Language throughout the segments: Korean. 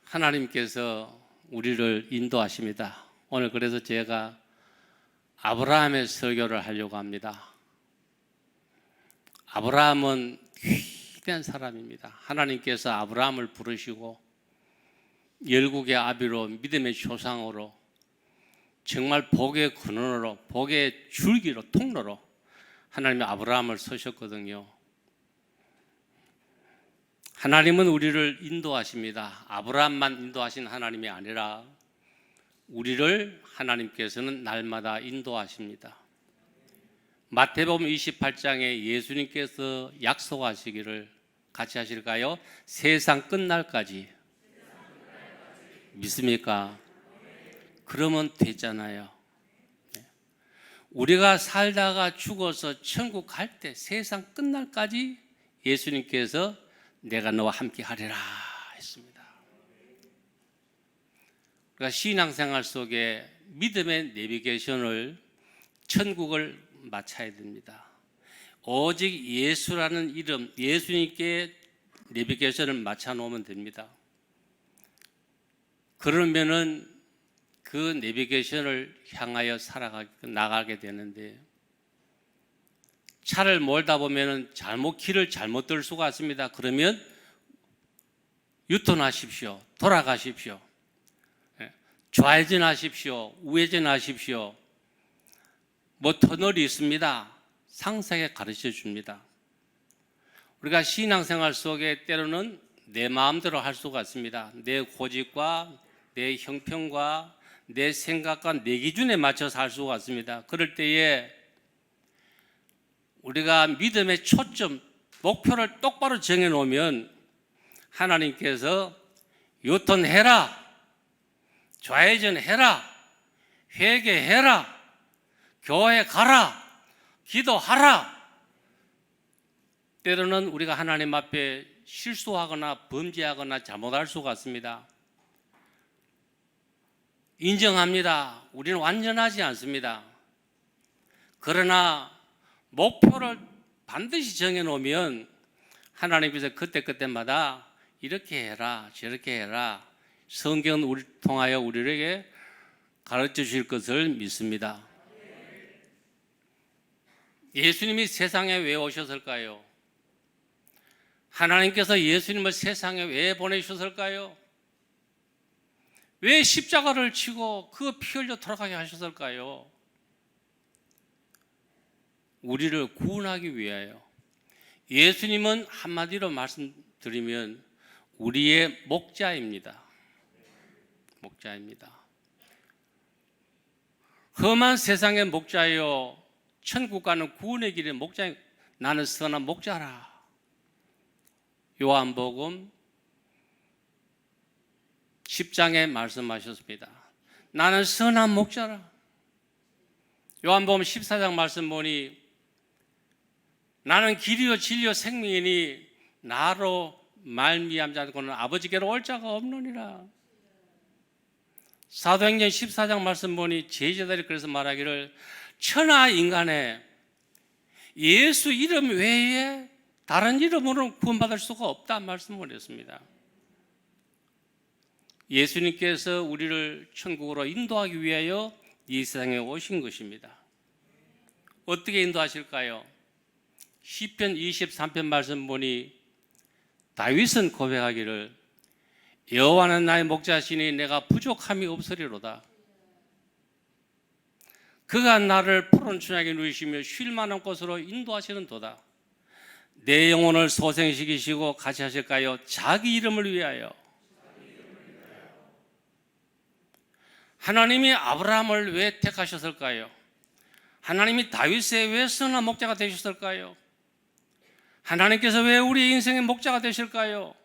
하나님께서 우리를 인도하십니다. 오늘 그래서 제가 아브라함의 설교를 하려고 합니다. 아브라함은 위대한 사람입니다. 하나님께서 아브라함을 부르시고 열국의 아비로 믿음의 조상으로 정말 복의 근원으로 복의 줄기로 통로로 하나님이 아브라함을 서셨거든요. 하나님은 우리를 인도하십니다. 아브라함만 인도하신 하나님이 아니라 우리를 하나님께서는 날마다 인도하십니다. 마태복음 28장에 예수님께서 약속하시기를 같이 하실까요? 세상 끝날까지 믿습니까? 그러면 되잖아요. 우리가 살다가 죽어서 천국 갈 때 세상 끝날까지 예수님께서 내가 너와 함께 하리라 했습니다. 그러니까 신앙생활 속에 믿음의 내비게이션을 천국을 맞춰야 됩니다. 오직 예수라는 이름, 예수님께 내비게이션을 맞춰 놓으면 됩니다. 그러면은 그 내비게이션을 향하여 나가게 되는데, 차를 몰다 보면은 길을 잘못 들 수가 있습니다. 그러면 유턴하십시오. 돌아가십시오. 좌회전하십시오. 우회전하십시오. 터널이 있습니다. 상세하게 가르쳐 줍니다. 우리가 신앙생활 속에 때로는 내 마음대로 할 수가 있습니다. 내 고집과 내 형편과 내 생각과 내 기준에 맞춰서 할 수가 있습니다. 그럴 때에 우리가 믿음의 초점, 목표를 똑바로 정해놓으면 하나님께서 유턴해라, 좌회전해라, 회개해라, 교회 가라, 기도하라. 때로는 우리가 하나님 앞에 실수하거나 범죄하거나 잘못할 수가 있습니다. 인정합니다. 우리는 완전하지 않습니다. 그러나 목표를 반드시 정해놓으면 하나님께서 그때마다 이렇게 해라, 저렇게 해라, 성경은 우리를 통하여 우리에게 가르쳐 주실 것을 믿습니다. 예수님이 세상에 왜 오셨을까요? 하나님께서 예수님을 세상에 왜 보내셨을까요? 왜 십자가를 치고 그 피 흘려 돌아가게 하셨을까요? 우리를 구원하기 위하여. 예수님은 한마디로 말씀드리면 우리의 목자입니다. 목자입니다. 험한 세상의 목자요, 천국 가는 구원의 길의 목자. 나는 선한 목자라. 요한복음 10장에 말씀하셨습니다. 나는 선한 목자라. 요한복음 14장 말씀 보니 나는 길이요 진리요 생명이니 나로 말미암지 않고는 아버지께로 올 자가 없느니라. 사도행전 14장 말씀 보니 제자들이 그래서 말하기를 천하 인간에 예수 이름 외에 다른 이름으로 구원받을 수가 없다 말씀을 했습니다. 예수님께서 우리를 천국으로 인도하기 위하여 이 세상에 오신 것입니다. 어떻게 인도하실까요? 시편 23편 말씀 보니 다윗은 고백하기를 여호와는 나의 목자시니 내가 부족함이 없으리로다. 그가 나를 푸른 초장에 누이시며 쉴 만한 곳으로 인도하시는 도다. 내 영혼을 소생시키시고 같이 하실까요? 자기 이름을 위하여. 하나님이 아브라함을 왜 택하셨을까요? 하나님이 다윗의 왜 선한 목자가 되셨을까요? 하나님께서 왜 우리의 인생의 목자가 되실까요?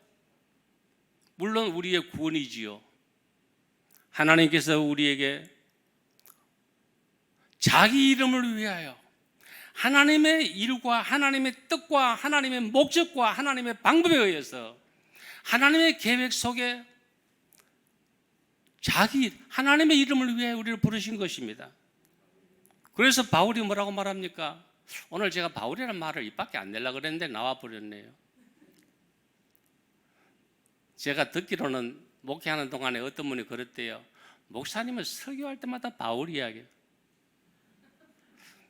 물론 우리의 구원이지요. 하나님께서 우리에게 자기 이름을 위하여 하나님의 일과 하나님의 뜻과 하나님의 목적과 하나님의 방법에 의해서 하나님의 계획 속에 하나님의 이름을 위해 우리를 부르신 것입니다. 그래서 바울이 뭐라고 말합니까? 오늘 제가 바울이라는 말을 입 밖에 안 내려고 그랬는데 나와 버렸네요. 제가 듣기로는 목회하는 동안에 어떤 분이 그랬대요. 목사님은 설교할 때마다 바울 이야기예요.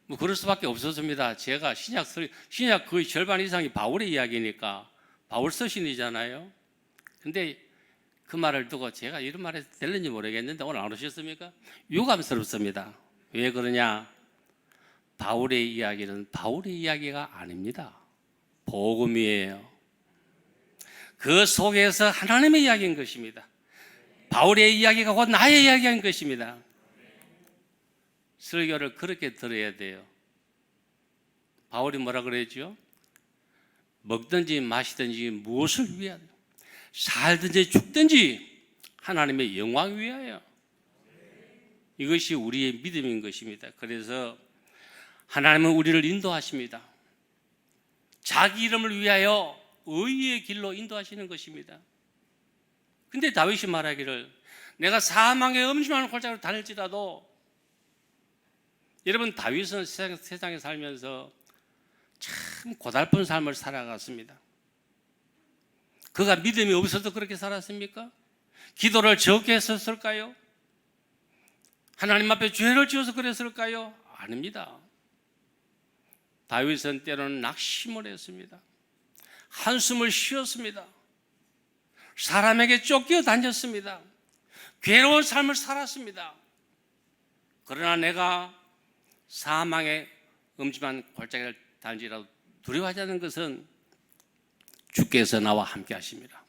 뭐 그럴 수밖에 없었습니다. 제가 신약 거의 절반 이상이 바울의 이야기니까 바울 서신이잖아요. 근데 그 말을 두고 제가 이런 말이 될는지 모르겠는데 오늘 안 오셨습니까? 유감스럽습니다. 왜 그러냐? 바울의 이야기는 바울의 이야기가 아닙니다. 복음이에요. 그 속에서 하나님의 이야기인 것입니다. 바울의 이야기가 곧 나의 이야기인 것입니다. 설교를 그렇게 들어야 돼요. 바울이 뭐라 그랬죠? 먹든지 마시든지 무엇을 위하여, 살든지 죽든지 하나님의 영광 위하여. 이것이 우리의 믿음인 것입니다. 그래서 하나님은 우리를 인도하십니다. 자기 이름을 위하여 의의 길로 인도하시는 것입니다. 근데 다윗이 말하기를 내가 사망의 음침한 골짜기로 다닐지라도, 여러분 다윗은 세상에 살면서 참 고달픈 삶을 살아갔습니다. 그가 믿음이 없어서 그렇게 살았습니까? 기도를 적게 했었을까요? 하나님 앞에 죄를 지어서 그랬을까요? 아닙니다. 다윗은 때로는 낙심을 했습니다. 한숨을 쉬었습니다. 사람에게 쫓겨 다녔습니다. 괴로운 삶을 살았습니다. 그러나 내가 사망의 음침한 골짜기를 다닐지라도 두려워하지 않는 것은 주께서 나와 함께 하십니다.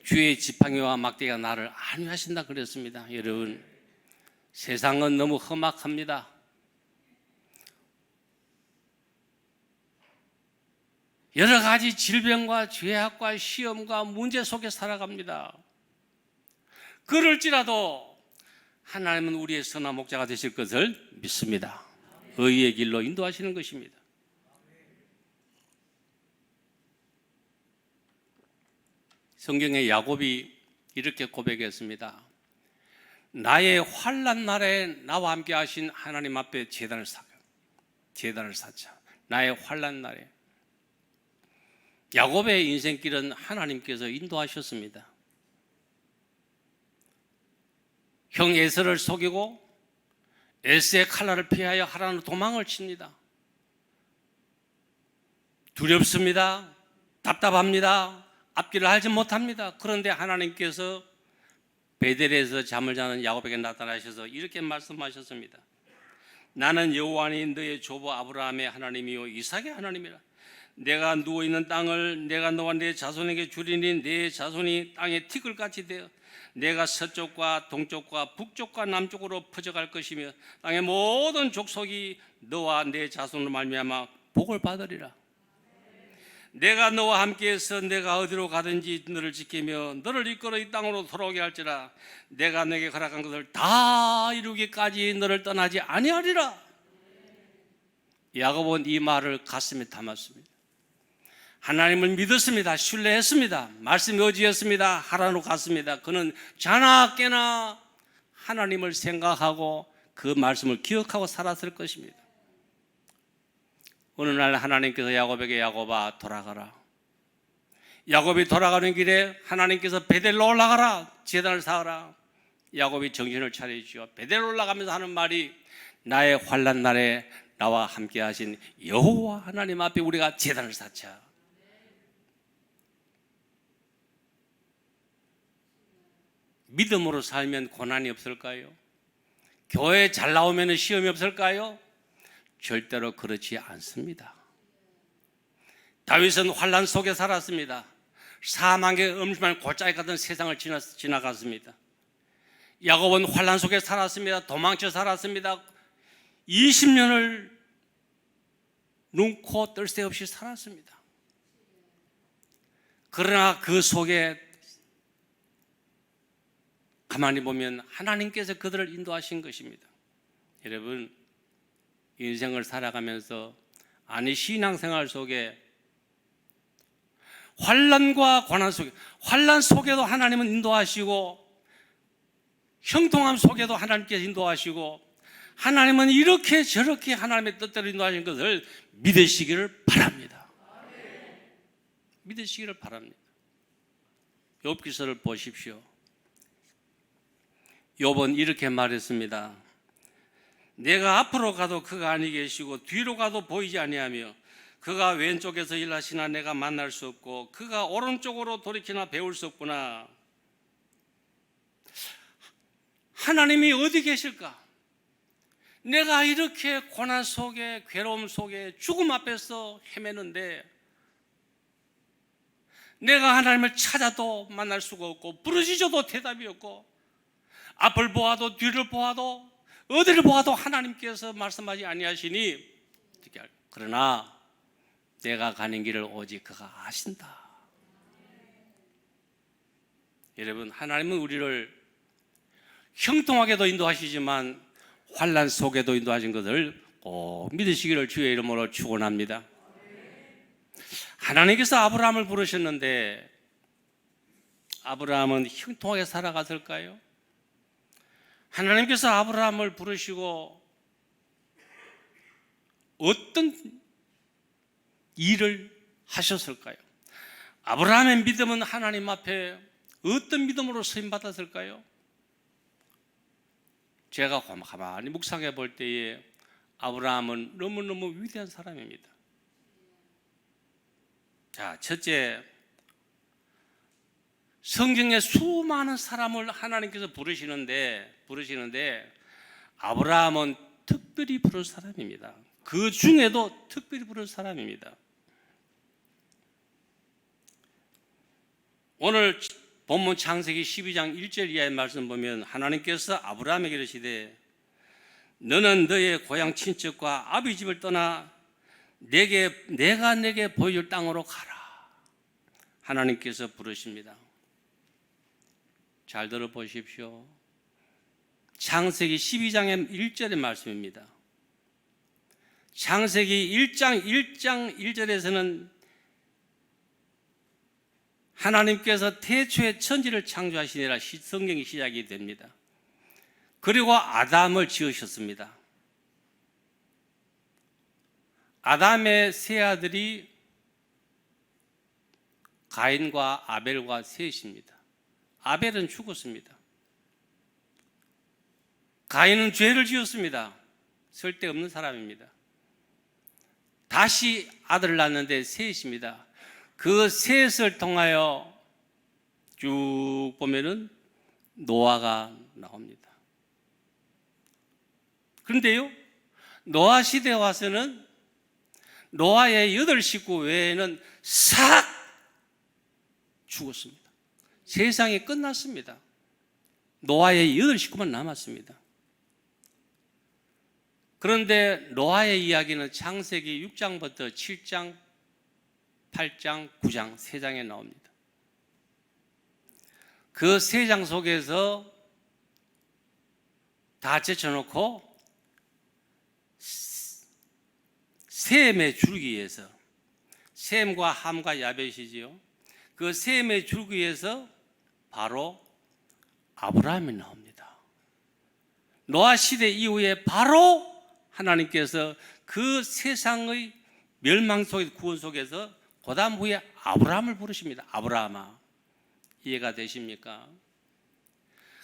주의 지팡이와 막대기가 나를 안위하신다 그랬습니다. 여러분, 세상은 너무 험악합니다. 여러 가지 질병과 죄악과 시험과 문제 속에 살아갑니다. 그럴지라도 하나님은 우리의 선한 목자가 되실 것을 믿습니다. 의의 길로 인도하시는 것입니다. 성경에 야곱이 이렇게 고백했습니다. 나의 환난 날에 나와 함께 하신 하나님 앞에 제단을 쌓자. 나의 환난 날에. 야곱의 인생길은 하나님께서 인도하셨습니다. 형 에서를 속이고 에스의 칼날을 피하여 하란으로 도망을 칩니다. 두렵습니다. 답답합니다. 앞길을 알지 못합니다. 그런데 하나님께서 베델에서 잠을 자는 야곱에게 나타나셔서 이렇게 말씀하셨습니다. 나는 여호와니 너의 조부 아브라함의 하나님이요 이삭의 하나님이라. 내가 누워있는 땅을 내가 너와 내 자손에게 주리니 내 자손이 땅의 티끌같이 되어 내가 서쪽과 동쪽과 북쪽과 남쪽으로 퍼져갈 것이며 땅의 모든 족속이 너와 내 자손으로 말미암아 복을 받으리라. 내가 너와 함께해서 내가 어디로 가든지 너를 지키며 너를 이끌어 이 땅으로 돌아오게 할지라. 내가 내게 허락한 것을 다 이루기까지 너를 떠나지 아니하리라. 야곱은 이 말을 가슴에 담았습니다. 하나님을 믿었습니다. 신뢰했습니다. 말씀이 어지였습니다. 하란으로 갔습니다. 그는 자나 깨나 하나님을 생각하고 그 말씀을 기억하고 살았을 것입니다. 어느 날 하나님께서 야곱에게 야곱아 돌아가라. 야곱이 돌아가는 길에 하나님께서 베델로 올라가라. 제단을 쌓아라. 야곱이 정신을 차리시오. 베델로 올라가면서 하는 말이 나의 환난 날에 나와 함께 하신 여호와 하나님 앞에 우리가 제단을 쌓자. 믿음으로 살면 고난이 없을까요? 교회 잘 나오면 시험이 없을까요? 절대로 그렇지 않습니다. 다윗은 환난 속에 살았습니다. 사망의 음침한 골짜기 같은 세상을 지나갔습니다. 야곱은 환난 속에 살았습니다. 도망쳐 살았습니다. 20년을 눈코 뜰 새 없이 살았습니다. 그러나 그 속에 가만히 보면 하나님께서 그들을 인도하신 것입니다. 여러분, 인생을 살아가면서 아니 신앙생활 속에 환난과 고난 속에, 환난 속에도 하나님은 인도하시고 형통함 속에도 하나님께서 인도하시고 하나님은 이렇게 저렇게 하나님의 뜻대로 인도하신 것을 믿으시기를 바랍니다. 믿으시기를 바랍니다. 욥기서를 보십시오. 욥은 이렇게 말했습니다. 내가 앞으로 가도 그가 아니 계시고 뒤로 가도 보이지 아니하며 그가 왼쪽에서 일하시나 내가 만날 수 없고 그가 오른쪽으로 돌이키나 배울 수 없구나. 하나님이 어디 계실까? 내가 이렇게 고난 속에, 괴로움 속에, 죽음 앞에서 헤매는데 내가 하나님을 찾아도 만날 수가 없고 부르짖어도 대답이 없고 앞을 보아도 뒤를 보아도 어디를 보아도 하나님께서 말씀하지 아니하시니 그러나 내가 가는 길을 오직 그가 아신다. 여러분, 하나님은 우리를 형통하게도 인도하시지만 환난 속에도 인도하신 것을 꼭 믿으시기를 주의 이름으로 축원합니다. 하나님께서 아브라함을 부르셨는데 아브라함은 형통하게 살아갔을까요? 하나님께서 아브라함을 부르시고 어떤 일을 하셨을까요? 아브라함의 믿음은 하나님 앞에 어떤 믿음으로 쓰임받았을까요? 제가 가만히 묵상해 볼 때에 아브라함은 너무너무 위대한 사람입니다. 자, 첫째, 성경에 수많은 사람을 하나님께서 부르시는데 아브라함은 특별히 부른 사람입니다. 그 중에도 특별히 부른 사람입니다. 오늘 본문 창세기 12장 1절 이하의 말씀 보면 하나님께서 아브라함에게 이르시되 너는 너의 고향 친척과 아비 집을 떠나 내가 내게 보여줄 땅으로 가라. 하나님께서 부르십니다. 잘 들어보십시오. 창세기 12장의 1절의 말씀입니다. 창세기 1장 1절에서는 하나님께서 태초에 천지를 창조하시니라 성경이 시작이 됩니다. 그리고 아담을 지으셨습니다. 아담의 세 아들이 가인과 아벨과 셋입니다. 아벨은 죽었습니다. 가인은 죄를 지었습니다. 쓸데없는 사람입니다. 다시 아들을 낳았는데 셋입니다. 그 셋을 통하여 쭉 보면은 노아가 나옵니다. 그런데요, 노아 시대에 와서는 노아의 8식구 외에는 싹 죽었습니다. 세상이 끝났습니다. 노아의 8식구만 남았습니다. 그런데 노아의 이야기는 창세기 6장부터 7장, 8장, 9장 3장에 나옵니다. 그 3장 속에서 다 제쳐놓고 셈의 줄기에서, 셈과 함과 야벳이지요. 그 셈의 줄기에서 바로 아브라함이 나옵니다. 노아 시대 이후에 바로 하나님께서 그 세상의 멸망 속에, 구원 속에서 그 다음 후에 아브라함을 부르십니다. 아브라함아, 이해가 되십니까?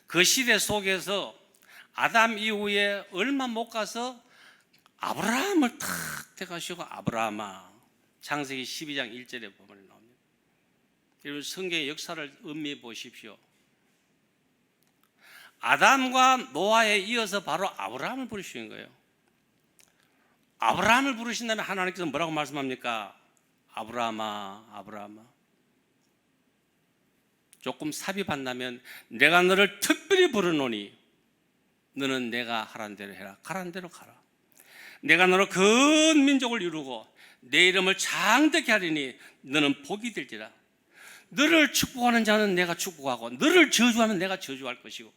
그 시대 속에서 아담 이후에 얼마 못 가서 아브라함을 탁 택하시고 아브라함아, 창세기 12장 1절에 보면 나옵니다. 여러분, 성경의 역사를 음미해 보십시오. 아담과 노아에 이어서 바로 아브라함을 부르시는 거예요. 아브라함을 부르신 다음에 하나님께서 뭐라고 말씀합니까? 아브라함아, 아브라함아. 조금 삽입한다면 내가 너를 특별히 부르노니 너는 내가 하라는 대로 해라. 가라는 대로 가라. 내가 너로 큰 민족을 이루고 내 이름을 장대케 하리니 너는 복이 될지라. 너를 축복하는 자는 내가 축복하고 너를 저주하면 내가 저주할 것이고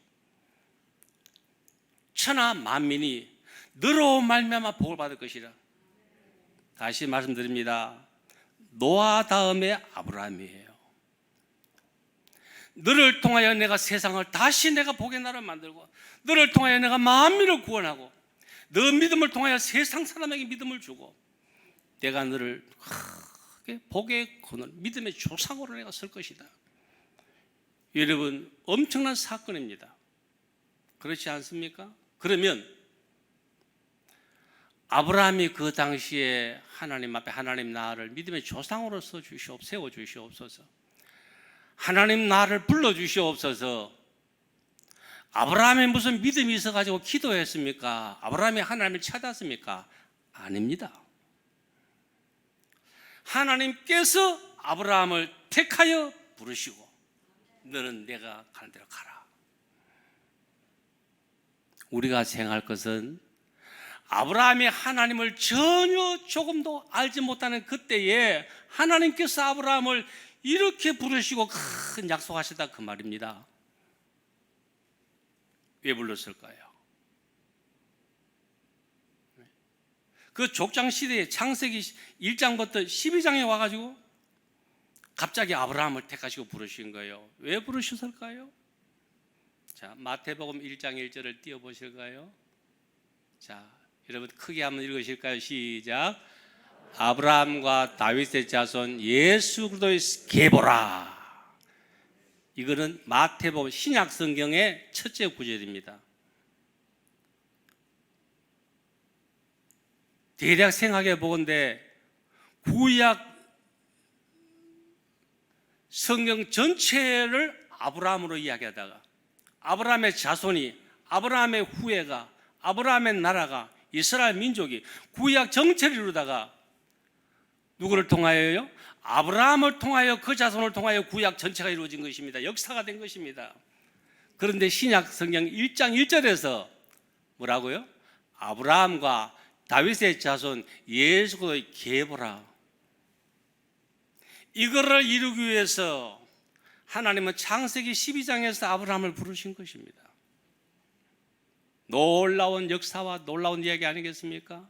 천하 만민이 너로 말미암아 복을 받을 것이라. 다시 말씀드립니다. 노아 다음에 아브라함이에요. 너를 통하여 내가 세상을 다시 내가 복의 나라를 만들고 너를 통하여 내가 만민을 구원하고 너 믿음을 통하여 세상 사람에게 믿음을 주고 내가 너를 크게 복의 근원, 믿음의 조상으로 내가 쓸 것이다. 여러분, 엄청난 사건입니다. 그렇지 않습니까? 그러면 아브라함이 그 당시에 하나님 앞에 하나님 나를 믿음의 조상으로서 세워주시옵소서, 하나님 나를 불러주시옵소서. 아브라함이 무슨 믿음이 있어가지고 기도했습니까? 아브라함이 하나님을 찾았습니까? 아닙니다. 하나님께서 아브라함을 택하여 부르시고 너는 내가 가는 대로 가라. 우리가 생각할 것은 아브라함이 하나님을 전혀 조금도 알지 못하는 그때에 하나님께서 아브라함을 이렇게 부르시고 큰 약속하시다 그 말입니다. 왜 불렀을까요? 그 족장 시대에 창세기 1장부터 12장에 와가지고 갑자기 아브라함을 택하시고 부르신 거예요. 왜 부르셨을까요? 자, 마태복음 1장 1절을 띄워보실까요? 자, 여러분 크게 한번 읽으실까요? 시작. 아브라함과 다윗의 자손 예수 그리스도의 계보라. 이거는 마태복음 신약 성경의 첫째 구절입니다. 대략 생각해 보건대 구약 성경 전체를 아브라함으로 이야기하다가 아브라함의 자손이, 아브라함의 후예가, 아브라함의 나라가, 이스라엘 민족이 구약 정체를 이루다가 누구를 통하여요? 아브라함을 통하여 그 자손을 통하여 구약 전체가 이루어진 것입니다. 역사가 된 것입니다. 그런데 신약 성경 1장 1절에서 뭐라고요? 아브라함과 다윗의 자손 예수 그리스도의 계보라. 이거를 이루기 위해서 하나님은 창세기 12장에서 아브라함을 부르신 것입니다. 놀라운 역사와 놀라운 이야기 아니겠습니까?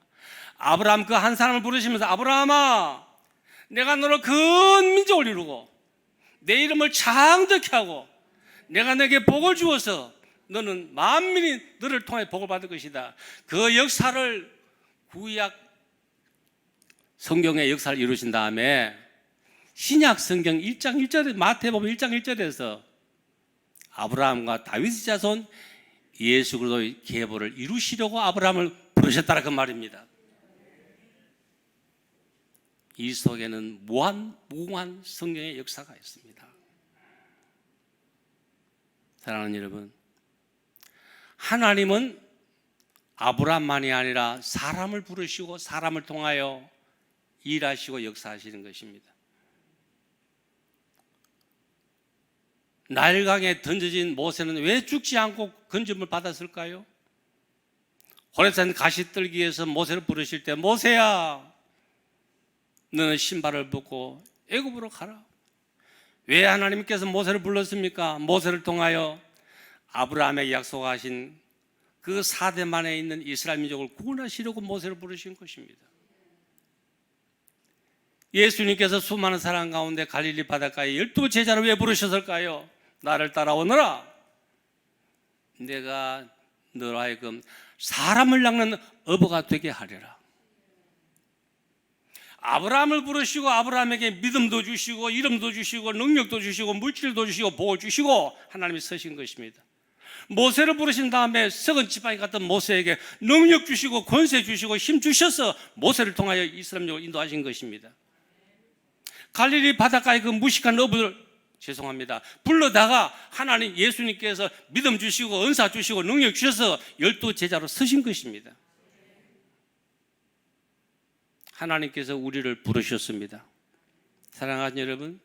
아브라함 그 한 사람을 부르시면서 아브라함아, 내가 너를 큰 민족을 이루고 내 이름을 창득케 하고 내가 내게 복을 주어서 너는 만민이 너를 통해 복을 받을 것이다. 그 역사를 구약 성경의 역사를 이루신 다음에 신약 성경 1장 1절에 마태복음 1장 1절에서 아브라함과 다윗의 자손 예수 그리스도의 계보를 이루시려고 아브라함을 부르셨다라 그 말입니다. 이 속에는 무궁한 성경의 역사가 있습니다. 사랑하는 여러분, 하나님은 아브라함만이 아니라 사람을 부르시고 사람을 통하여 일하시고 역사하시는 것입니다. 나일강에 던져진 모세는 왜 죽지 않고 건짐을 받았을까요? 호렙산 가시떨기에서 모세를 부르실 때 모세야, 너는 신발을 벗고 애굽으로 가라. 왜 하나님께서 모세를 불렀습니까? 모세를 통하여 아브라함에게 약속하신 그 사대만에 있는 이스라엘 민족을 구원하시려고 모세를 부르신 것입니다. 예수님께서 수많은 사람 가운데 갈릴리 바닷가에 12제자를 왜 부르셨을까요? 나를 따라오너라. 내가 너로 하여금 사람을 낚는 어부가 되게 하리라. 아브라함을 부르시고 아브라함에게 믿음도 주시고 이름도 주시고 능력도 주시고 물질도 주시고 복을 주시고 하나님이 서신 것입니다. 모세를 부르신 다음에 썩은 지팡이 같은 모세에게 능력 주시고 권세 주시고 힘 주셔서 모세를 통하여 이스라엘 민족을 인도하신 것입니다. 갈릴리 바닷가에 그 무식한 어부들 불러다가 하나님 예수님께서 믿음 주시고 은사 주시고 능력 주셔서 12제자로 서신 것입니다. 하나님께서 우리를 부르셨습니다. 사랑하는 여러분,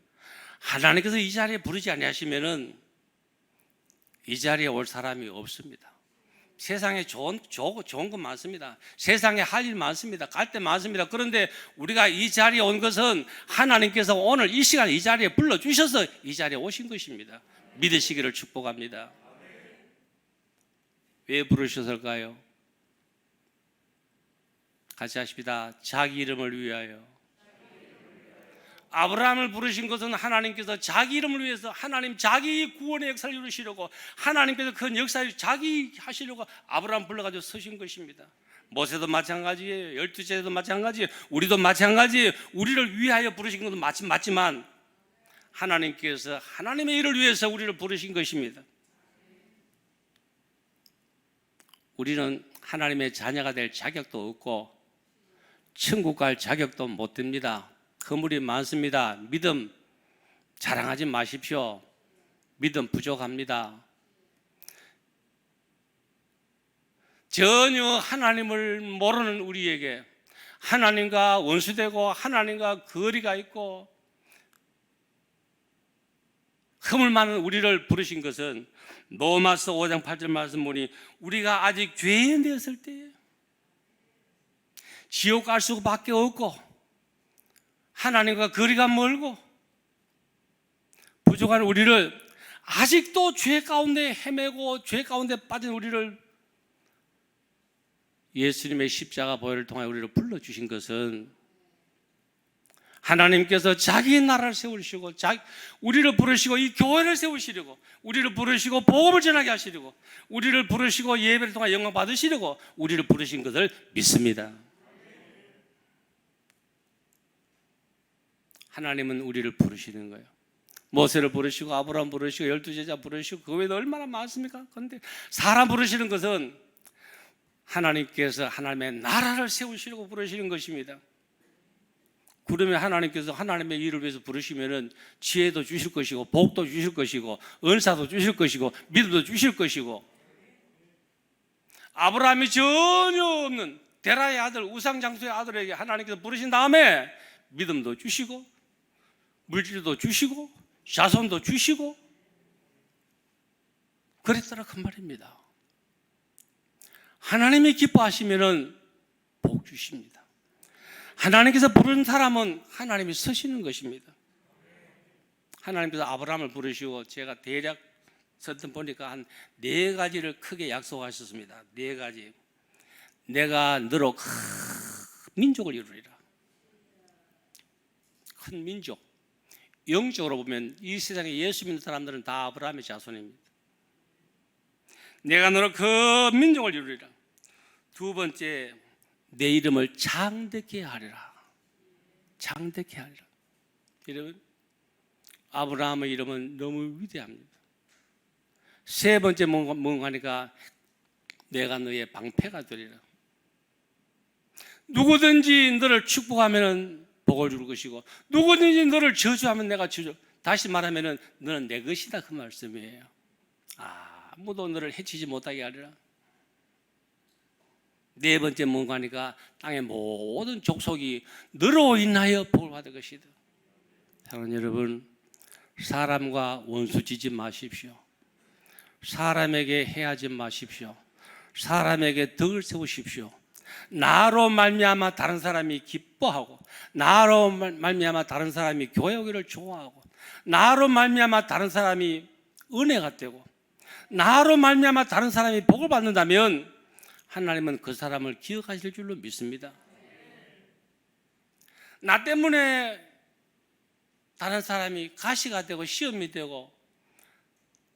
하나님께서 이 자리에 부르지 아니하시면은 이 자리에 올 사람이 없습니다. 세상에 좋은 것 많습니다. 세상에 할 일 많습니다. 갈 데 많습니다. 그런데 우리가 이 자리에 온 것은 하나님께서 오늘 이 시간 이 자리에 불러주셔서 이 자리에 오신 것입니다. 믿으시기를 축복합니다. 왜 부르셨을까요? 같이 하십니다. 자기 이름을 위하여. 아브라함을 부르신 것은 하나님께서 자기 이름을 위해서 하나님 자기 구원의 역사를 이루시려고 하나님께서 그 역사를 자기 하시려고 아브라함 불러가지고 서신 것입니다. 모세도 마찬가지예요. 12제자도 마찬가지예요. 우리도 마찬가지예요. 우리를 위하여 부르신 것도 맞지만 하나님께서 하나님의 일을 위해서 우리를 부르신 것입니다. 우리는 하나님의 자녀가 될 자격도 없고 천국 갈 자격도 못 됩니다. 허물이 많습니다. 믿음 자랑하지 마십시오. 믿음 부족합니다. 전혀 하나님을 모르는 우리에게 하나님과 원수되고 하나님과 거리가 있고 허물 많은 우리를 부르신 것은 로마서 5장 8절 말씀 보니 우리가 아직 죄인 되었을 때에 지옥 갈 수밖에 없고 하나님과 거리가 멀고 부족한 우리를 아직도 죄 가운데 헤매고 죄 가운데 빠진 우리를 예수님의 십자가 보혈을 통해 우리를 불러주신 것은 하나님께서 자기 나라를 세우시고 우리를 부르시고 이 교회를 세우시려고 우리를 부르시고 복음을 전하게 하시려고 우리를 부르시고 예배를 통해 영광 받으시려고 우리를 부르신 것을 믿습니다. 하나님은 우리를 부르시는 거예요. 모세를 부르시고 아브라함 부르시고 12제자 부르시고 그 외에도 얼마나 많습니까? 그런데 사람 부르시는 것은 하나님께서 하나님의 나라를 세우시려고 부르시는 것입니다. 그러면 하나님께서 하나님의 일을 위해서 부르시면은 지혜도 주실 것이고 복도 주실 것이고 은사도 주실 것이고 믿음도 주실 것이고 아브라함이 전혀 없는 데라의 아들 우상장수의 아들에게 하나님께서 부르신 다음에 믿음도 주시고 물질도 주시고 자손도 주시고 그랬더라 그 말입니다. 하나님이 기뻐하시면은 복 주십니다. 하나님께서 부른 사람은 하나님이 서시는 것입니다. 하나님께서 아브라함을 부르시고 제가 대략 선뜻 보니까 한 4가지를 크게 약속하셨습니다. 4가지. 내가 너로 큰 민족을 이루리라. 큰 민족. 영적으로 보면 이 세상에 예수 믿는 사람들은 다 아브라함의 자손입니다. 내가 너로 큰 민족을 이루리라. 2번째, 내 이름을 장대케 하리라. 장대케 하리라. 여러분, 아브라함의 이름은 너무 위대합니다. 3번째 뭔가 하니까 내가 너의 방패가 되리라. 누구든지 너를 축복하면 복을 줄 것이고 누구든지 너를 저주하면 내가 저주. 다시 말하면 너는 내 것이다 그 말씀이에요. 아무도 너를 해치지 못하게 하리라. 4번째 뭔가 하니까 땅의 모든 족속이 너로 인하여 복을 받을 것이다. 사랑하는 여러분, 사람과 원수 지지 마십시오. 사람에게 해하지 마십시오. 사람에게 덕을 세우십시오. 나로 말미암아 다른 사람이 기뻐하고 나로 말미암아 다른 사람이 교회 오기를 좋아하고 나로 말미암아 다른 사람이 은혜가 되고 나로 말미암아 다른 사람이 복을 받는다면 하나님은 그 사람을 기억하실 줄로 믿습니다. 나 때문에 다른 사람이 가시가 되고 시험이 되고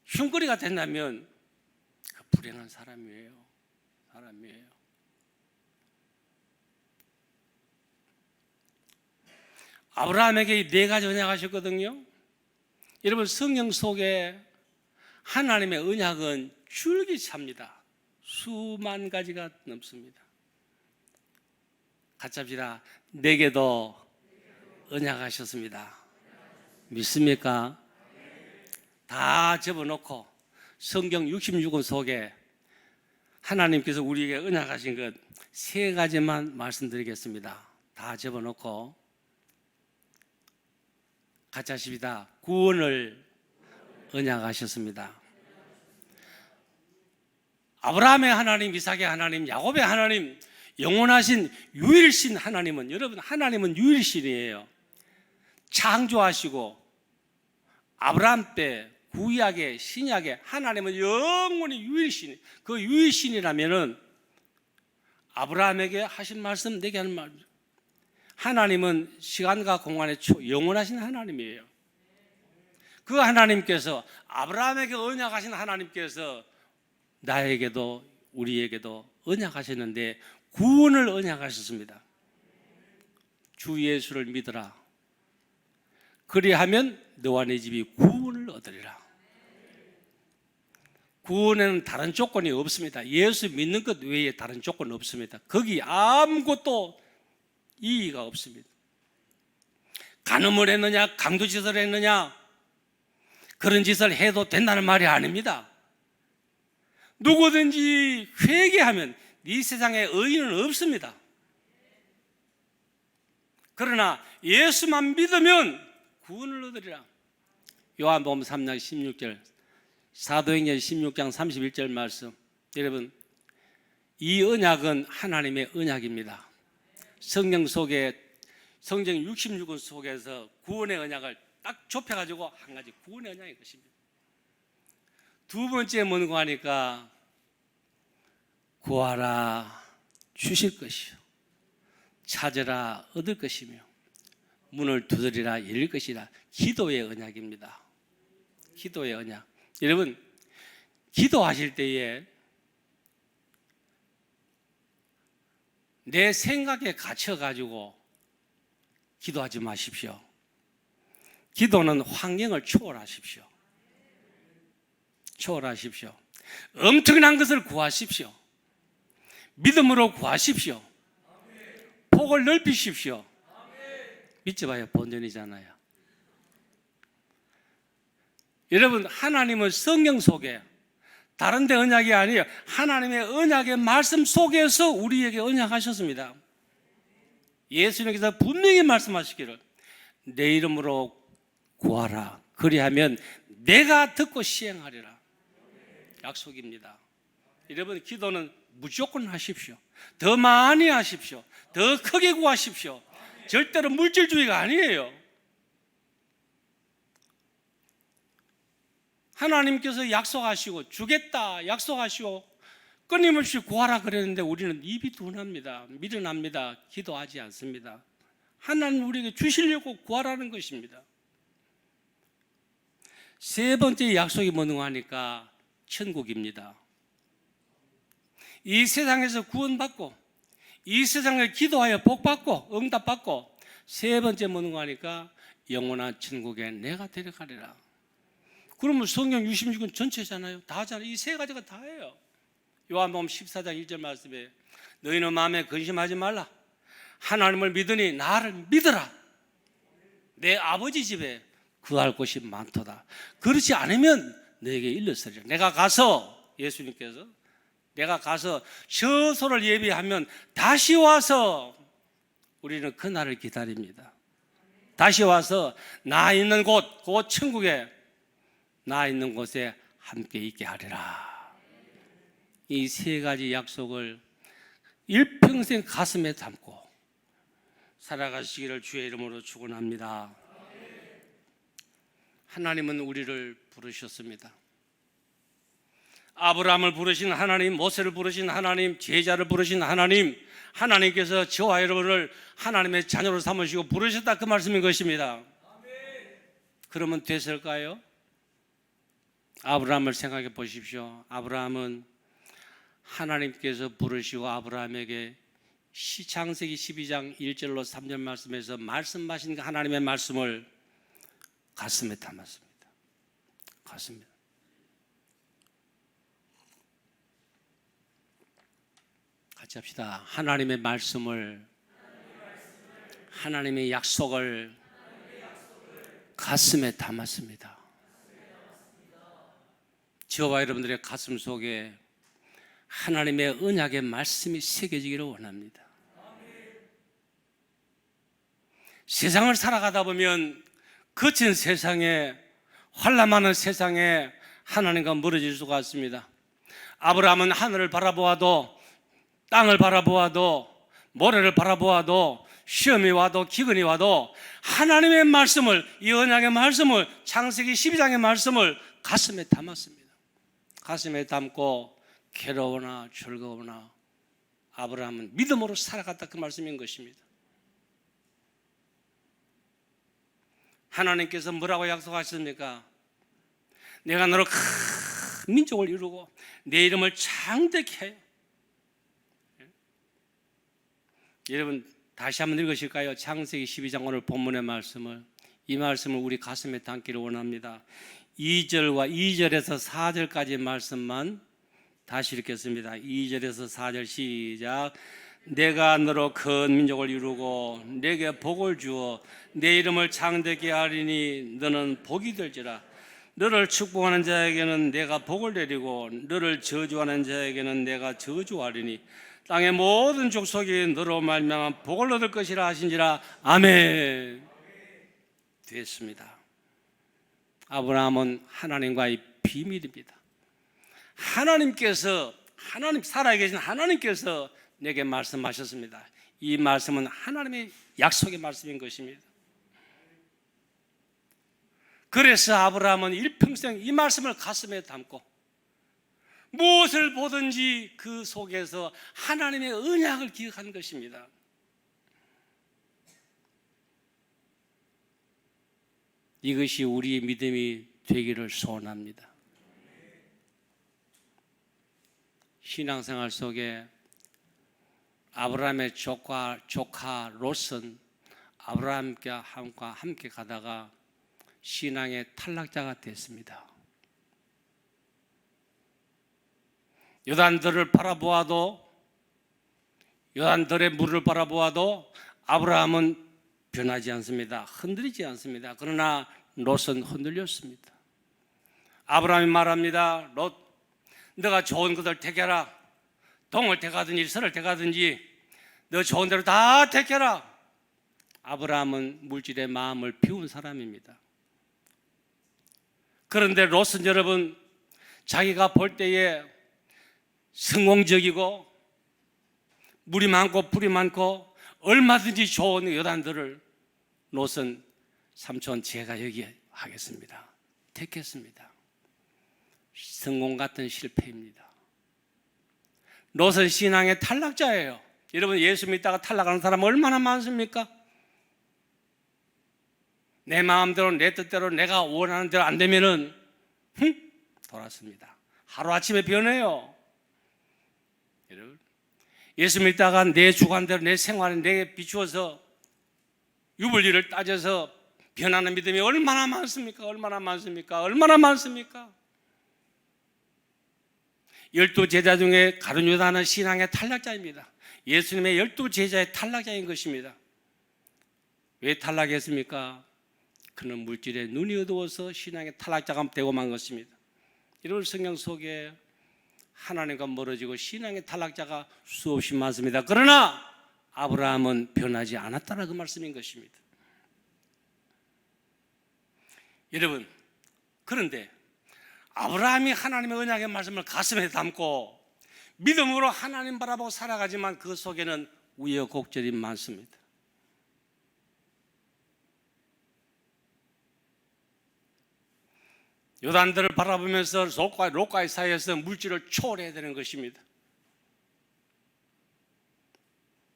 흉거리가 된다면 그 불행한 사람이에요. 아브라함에게 4가지 언약하셨거든요. 여러분, 성경 속에 하나님의 언약은 줄기찹니다. 수만 가지가 넘습니다. 같이 합시다. 내게도 언약하셨습니다. 믿습니까? 다 접어놓고 성경 66권 속에 하나님께서 우리에게 언약하신 것 3가지만 말씀드리겠습니다. 다 접어놓고 같이 하십니다. 구원을 언약하셨습니다. 아브라함의 하나님, 이삭의 하나님, 야곱의 하나님, 영원하신 유일신 하나님은, 여러분, 하나님은 유일신이에요. 창조하시고 아브라함 때 구약의 신약의 하나님은 영원히 유일신. 그 유일신이라면은 아브라함에게 하신 말씀, 내게 하는 말. 하나님은 시간과 공간의 영원하신 하나님이에요. 그 하나님께서 아브라함에게 언약하신 하나님께서 나에게도 우리에게도 언약하셨는데 구원을 언약하셨습니다. 주 예수를 믿으라. 그리하면 너와 네 집이 구원을 얻으리라. 구원에는 다른 조건이 없습니다. 예수 믿는 것 외에 다른 조건 없습니다. 거기 아무것도 이의가 없습니다. 간음을 했느냐, 강도짓을 했느냐, 그런 짓을 해도 된다는 말이 아닙니다. 누구든지 회개하면 이 세상에 의인은 없습니다. 그러나 예수만 믿으면 구원을 얻으리라. 요한복음 3장 16절, 사도행전 16장 31절 말씀. 여러분, 이 언약은 하나님의 언약입니다. 성경 속에, 성경 66권 속에서 구원의 언약을 딱 좁혀가지고 한 가지 구원의 언약인 것입니다. 두 번째 뭔가 하니까 구하라 주실 것이요, 찾으라 얻을 것이며, 문을 두드리라 열릴 것이라. 기도의 언약입니다. 기도의 언약. 여러분, 기도하실 때에 내 생각에 갇혀가지고 기도하지 마십시오. 기도는 환경을 초월하십시오. 초월하십시오. 엄청난 것을 구하십시오. 믿음으로 구하십시오. 폭을 넓히십시오. 믿지 마요. 본전이잖아요. 여러분, 하나님은 성경 속에 다른 데 언약이 아니에요. 하나님의 언약의 말씀 속에서 우리에게 언약하셨습니다. 예수님께서 분명히 말씀하시기를 내 이름으로 구하라. 그리하면 내가 듣고 시행하리라. 약속입니다. 여러분, 기도는 무조건 하십시오. 더 많이 하십시오. 더 크게 구하십시오. 절대로 물질주의가 아니에요. 하나님께서 약속하시고 주겠다 약속하시고 끊임없이 구하라 그랬는데 우리는 입이 둔합니다. 미련합니다. 기도하지 않습니다. 하나님 우리에게 주시려고 구하라는 것입니다. 세 번째 약속이 뭐는가 하니까 천국입니다. 이 세상에서 구원받고 이 세상을 기도하여 복받고 응답받고, 세 번째 뭐는가 하니까 영원한 천국에 내가 데려가리라. 그러면 성경 66권 전체잖아요. 다 하잖아요. 이 세 가지가 다예요. 요한복음 14장 1절 말씀에 너희는 마음에 근심하지 말라. 하나님을 믿으니 나를 믿어라. 내 아버지 집에 구할 곳이 많도다. 그렇지 않으면 너에게 일렀으리라. 내가 가서, 예수님께서 내가 가서 처소를 예비하면 다시 와서 우리는 그날을 기다립니다. 다시 와서 나 있는 곳, 그 천국에 나 있는 곳에 함께 있게 하리라. 이 세 가지 약속을 일평생 가슴에 담고 살아가시기를 주의 이름으로 축원합니다. 하나님은 우리를 부르셨습니다. 아브라함을 부르신 하나님, 모세를 부르신 하나님, 제자를 부르신 하나님, 하나님께서 저와 여러분을 하나님의 자녀로 삼으시고 부르셨다, 그 말씀인 것입니다. 그러면 됐을까요? 아브라함을 생각해 보십시오. 아브라함은 하나님께서 부르시고 아브라함에게 창세기 12장 1절로 3절 말씀에서 말씀하신 하나님의 말씀을 가슴에 담았습니다. 가슴에. 같이 합시다. 하나님의 말씀을, 하나님의 약속을 가슴에 담았습니다. 저와 여러분들의 가슴 속에 하나님의 언약의 말씀이 새겨지기를 원합니다. 세상을 살아가다 보면 거친 세상에, 환난많은 세상에 하나님과 멀어질 수가 있습니다. 아브라함은 하늘을 바라보아도, 땅을 바라보아도, 모래를 바라보아도, 시험이 와도 기근이 와도 하나님의 말씀을, 이 언약의 말씀을, 창세기 12장의 말씀을 가슴에 담았습니다. 가슴에 담고 괴로우나 즐거우나 아브라함은 믿음으로 살아갔다, 그 말씀인 것입니다. 하나님께서 뭐라고 약속하셨습니까? 내가 너로 큰 민족을 이루고 내 이름을 창대케 해. 여러분 다시 한번 읽으실까요? 창세기 12장 오늘 본문의 말씀을, 이 말씀을 우리 가슴에 담기를 원합니다. 2절과 2절에서 4절까지 말씀만 다시 읽겠습니다. 2절에서 4절 시작. 내가 너로 큰 민족을 이루고 내게 복을 주어 내 이름을 창대케 하리니 너는 복이 될지라. 너를 축복하는 자에게는 내가 복을 내리고 너를 저주하는 자에게는 내가 저주하리니 땅의 모든 족속이 너로 말미암아 복을 얻을 것이라 하신지라. 아멘. 됐습니다. 아브라함은 하나님과의 비밀입니다. 하나님께서, 하나님 살아계신 하나님께서 내게 말씀하셨습니다. 이 말씀은 하나님의 약속의 말씀인 것입니다. 그래서 아브라함은 일평생 이 말씀을 가슴에 담고 무엇을 보든지 그 속에서 하나님의 언약을 기억한 것입니다. 이것이 우리의 믿음이 되기를 소원합니다. 신앙생활 속에 아브라함의 조카 롯은 아브라함과 함께 가다가 신앙의 탈락자가 됐습니다. 요단들을 바라보아도, 요단들의 물을 바라보아도 아브라함은 변하지 않습니다. 흔들리지 않습니다. 그러나 롯은 흔들렸습니다. 아브라함이 말합니다. 롯, 너가 좋은 것을 택해라. 동을 택하든지 서를 택하든지 너 좋은 대로 다 택해라. 아브라함은 물질의 마음을 비운 사람입니다. 그런데 롯은 여러분, 자기가 볼 때에 성공적이고 물이 많고 풀이 많고 얼마든지 좋은 여단들을 롯은 삼촌 제가 여기 하겠습니다. 택했습니다. 성공 같은 실패입니다. 롯은 신앙의 탈락자예요. 여러분, 예수 믿다가 탈락하는 사람 얼마나 많습니까? 내 마음대로 내 뜻대로 내가 원하는 대로 안 되면은 돌았습니다. 하루아침에 변해요. 여러분, 예수 믿다가 내 주관대로 내 생활에 내게 비추어서 유불리를 따져서 변하는 믿음이 얼마나 많습니까? 얼마나 많습니까? 얼마나 많습니까? 12제자 중에 가룟 유다는 신앙의 탈락자입니다. 예수님의 12제자의 탈락자인 것입니다. 왜 탈락했습니까? 그는 물질에 눈이 어두워서 신앙의 탈락자가 되고 만 것입니다. 이런 성경 속에 하나님과 멀어지고 신앙의 탈락자가 수없이 많습니다. 그러나 아브라함은 변하지 않았다는 그 말씀인 것입니다. 여러분, 그런데 아브라함이 하나님의 언약의 말씀을 가슴에 담고 믿음으로 하나님 바라보고 살아가지만 그 속에는 우여곡절이 많습니다. 요단들을 바라보면서 롯과의 사이에서 물질을 초월해야 되는 것입니다.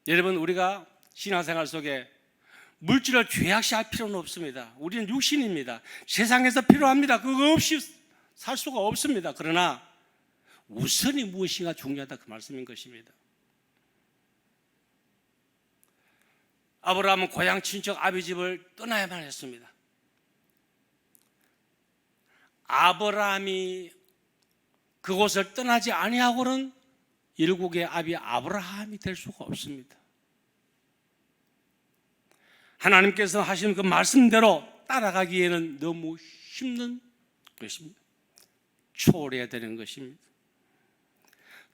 여러분, 우리가 신앙생활 속에 물질을 죄악시할 필요는 없습니다. 우리는 육신입니다. 세상에서 필요합니다. 그거 없이 살 수가 없습니다. 그러나 우선이 무엇인가 중요하다, 그 말씀인 것입니다. 아브라함은 고향 친척 아비 집을 떠나야만 했습니다. 아브라함이 그곳을 떠나지 아니하고는 일국의 아비 아브라함이 될 수가 없습니다. 하나님께서 하신 그 말씀대로 따라가기에는 너무 힘든 것입니다. 초월해야 되는 것입니다.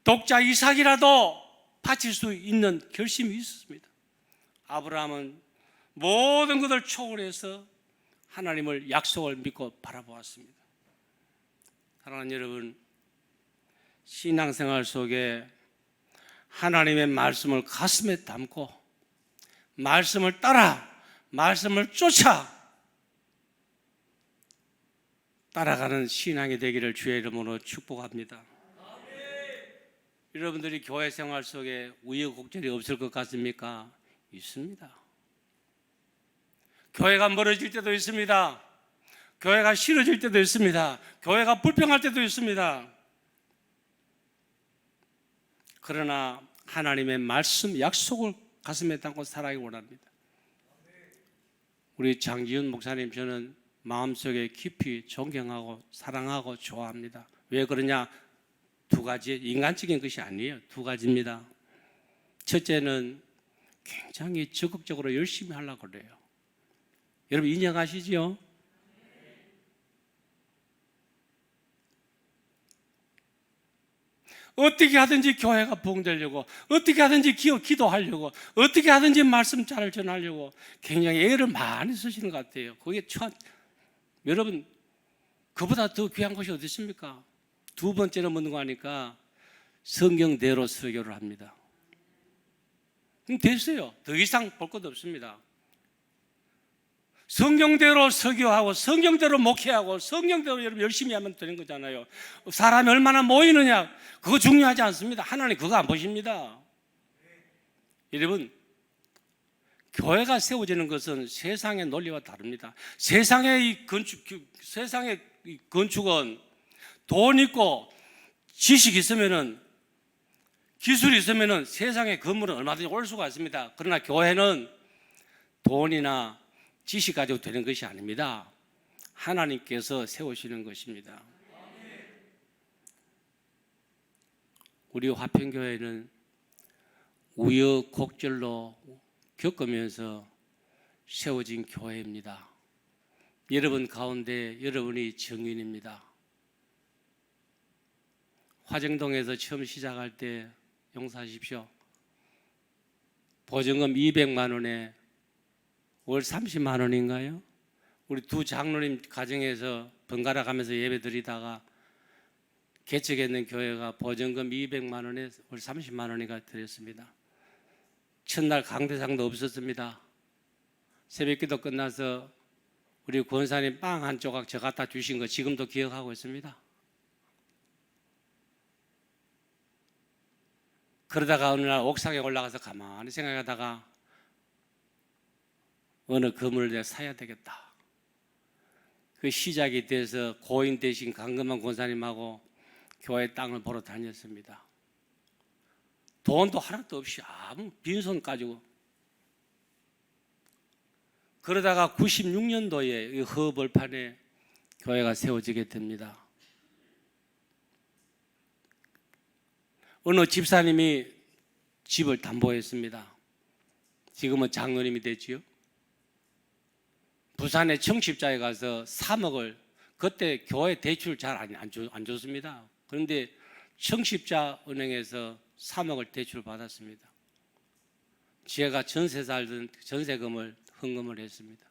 독자 이삭이라도 바칠 수 있는 결심이 있었습니다. 아브라함은 모든 것을 초월해서 하나님을 약속을 믿고 바라보았습니다. 사랑하는 여러분, 신앙생활 속에 하나님의 말씀을 가슴에 담고 말씀을 따라, 말씀을 쫓아 따라가는 신앙이 되기를 주의 이름으로 축복합니다. 여러분들이 교회 생활 속에 우여곡절이 없을 것 같습니까? 있습니다. 교회가 멀어질 때도 있습니다. 교회가 싫어질 때도 있습니다. 교회가 불평할 때도 있습니다. 그러나 하나님의 말씀, 약속을 가슴에 담고 살아가기 원합니다. 우리 장지훈 목사님, 저는 마음속에 깊이 존경하고 사랑하고 좋아합니다. 왜 그러냐? 두 가지, 인간적인 것이 아니에요. 두 가지입니다. 첫째는 굉장히 적극적으로 열심히 하려고 그래요. 여러분 인정하시죠? 어떻게 하든지 교회가 부흥되려고, 어떻게 하든지 기도하려고, 어떻게 하든지 말씀 잘 전하려고 굉장히 애를 많이 쓰시는 것 같아요. 그게 참, 여러분 그보다 더 귀한 것이 어디 있습니까? 두 번째로 묻는 거 하니까 성경대로 설교를 합니다. 그럼 됐어요. 더 이상 볼 것도 없습니다. 성경대로 설교하고 성경대로 목회하고 성경대로 여러분 열심히 하면 되는 거잖아요. 사람이 얼마나 모이느냐 그거 중요하지 않습니다. 하나님 그거 안 보십니다. 여러분 교회가 세워지는 것은 세상의 논리와 다릅니다. 세상의 건축은 돈 있고 지식이 있으면은 기술이 있으면은 세상의 건물은 얼마든지 올 수가 있습니다. 그러나 교회는 돈이나 지식 가지고 되는 것이 아닙니다. 하나님께서 세우시는 것입니다. 우리 화평교회는 우여곡절로 겪으면서 세워진 교회입니다. 여러분 가운데 여러분이 증인입니다. 화정동에서 처음 시작할 때 용서하십시오. 보증금 200만 원에 월 30만 원인가요? 우리 두 장로님 가정에서 번갈아 가면서 예배 드리다가 개척했는 교회가 보증금 200만 원에 월 30만 원이가 드렸습니다. 첫날 강대상도 없었습니다. 새벽기도 끝나서 우리 권사님 빵 한 조각 저 갖다 주신 거 지금도 기억하고 있습니다. 그러다가 어느 날 옥상에 올라가서 가만히 생각하다가 어느 건물을 내가 사야 되겠다. 그 시작이 돼서 고인 대신 강금한 권사님하고 교회 땅을 보러 다녔습니다. 돈도 하나도 없이 아무 빈손 가지고 그러다가 96년도에 허벌판에 교회가 세워지게 됩니다. 어느 집사님이 집을 담보했습니다. 지금은 장로님이 됐지요. 부산의 청십자에 가서 3억을 그때 교회 대출 잘 안 줬습니다. 그런데 청십자 은행에서 3억을 대출 받았습니다. 제가 전세 살던 전세금을 헌금을 했습니다.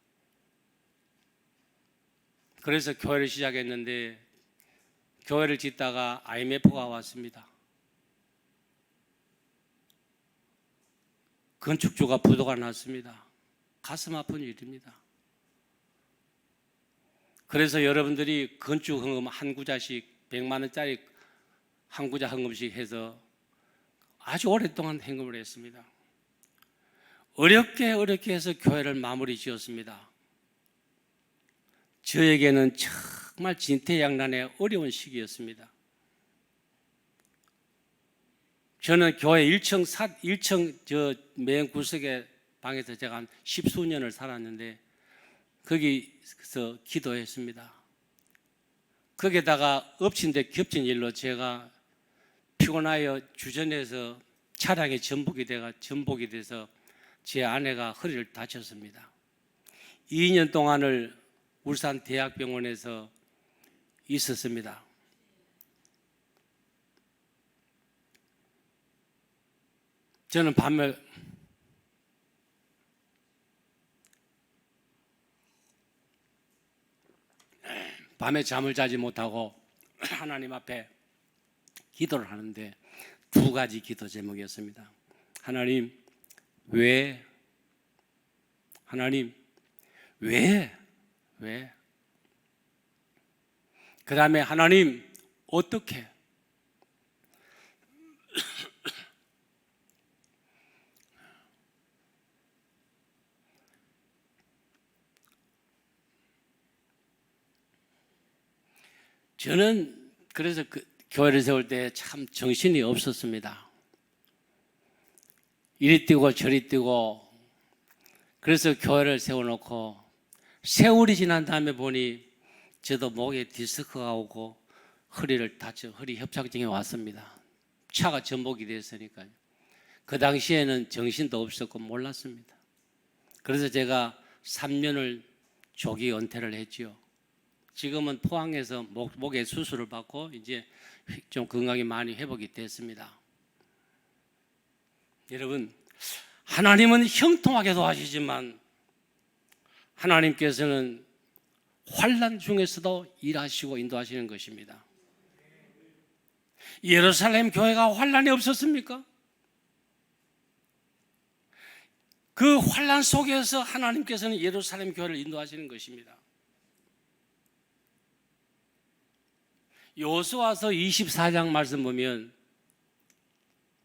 그래서 교회를 시작했는데 교회를 짓다가 IMF가 왔습니다. 건축주가 부도가 났습니다. 가슴 아픈 일입니다. 그래서 여러분들이 건축 헌금 한 구자씩 100만 원짜리 한 구자 헌금씩 해서 아주 오랫동안 헌금을 했습니다. 어렵게 해서 교회를 마무리 지었습니다. 저에게는 정말 진퇴양난의 어려운 시기였습니다. 저는 교회 1층 저 맨 구석의 방에서 제가 한 10수년을 살았는데 거기서 기도했습니다. 거기에다가 엎친 데 겹친 일로 제가 피곤하여 주전에서 차량이 전복이 돼서 제 아내가 허리를 다쳤습니다. 2년 동안을 울산 대학병원에서 있었습니다. 저는 밤에 잠을 자지 못하고 하나님 앞에 기도를 하는데 두 가지 기도 제목이었습니다. 하나님, 왜? 하나님, 왜? 그 다음에 하나님, 어떻게? 저는 그래서 교회를 세울 때 참 정신이 없었습니다. 이리 뛰고 저리 뛰고 그래서 교회를 세워놓고 세월이 지난 다음에 보니 저도 목에 디스크가 오고 허리를 다쳐 허리 협착증이 왔습니다. 차가 전복이 됐으니까요. 그 당시에는 정신도 없었고 몰랐습니다. 그래서 제가 3년을 조기 은퇴를 했지요. 지금은 포항에서 목에 수술을 받고 이제 좀 건강이 많이 회복이 됐습니다. 여러분, 하나님은 형통하게도 하시지만 하나님께서는 환난 중에서도 일하시고 인도하시는 것입니다. 예루살렘 교회가 환난이 없었습니까? 그 환난 속에서 하나님께서는 예루살렘 교회를 인도하시는 것입니다. 여호수아서 24장 말씀 보면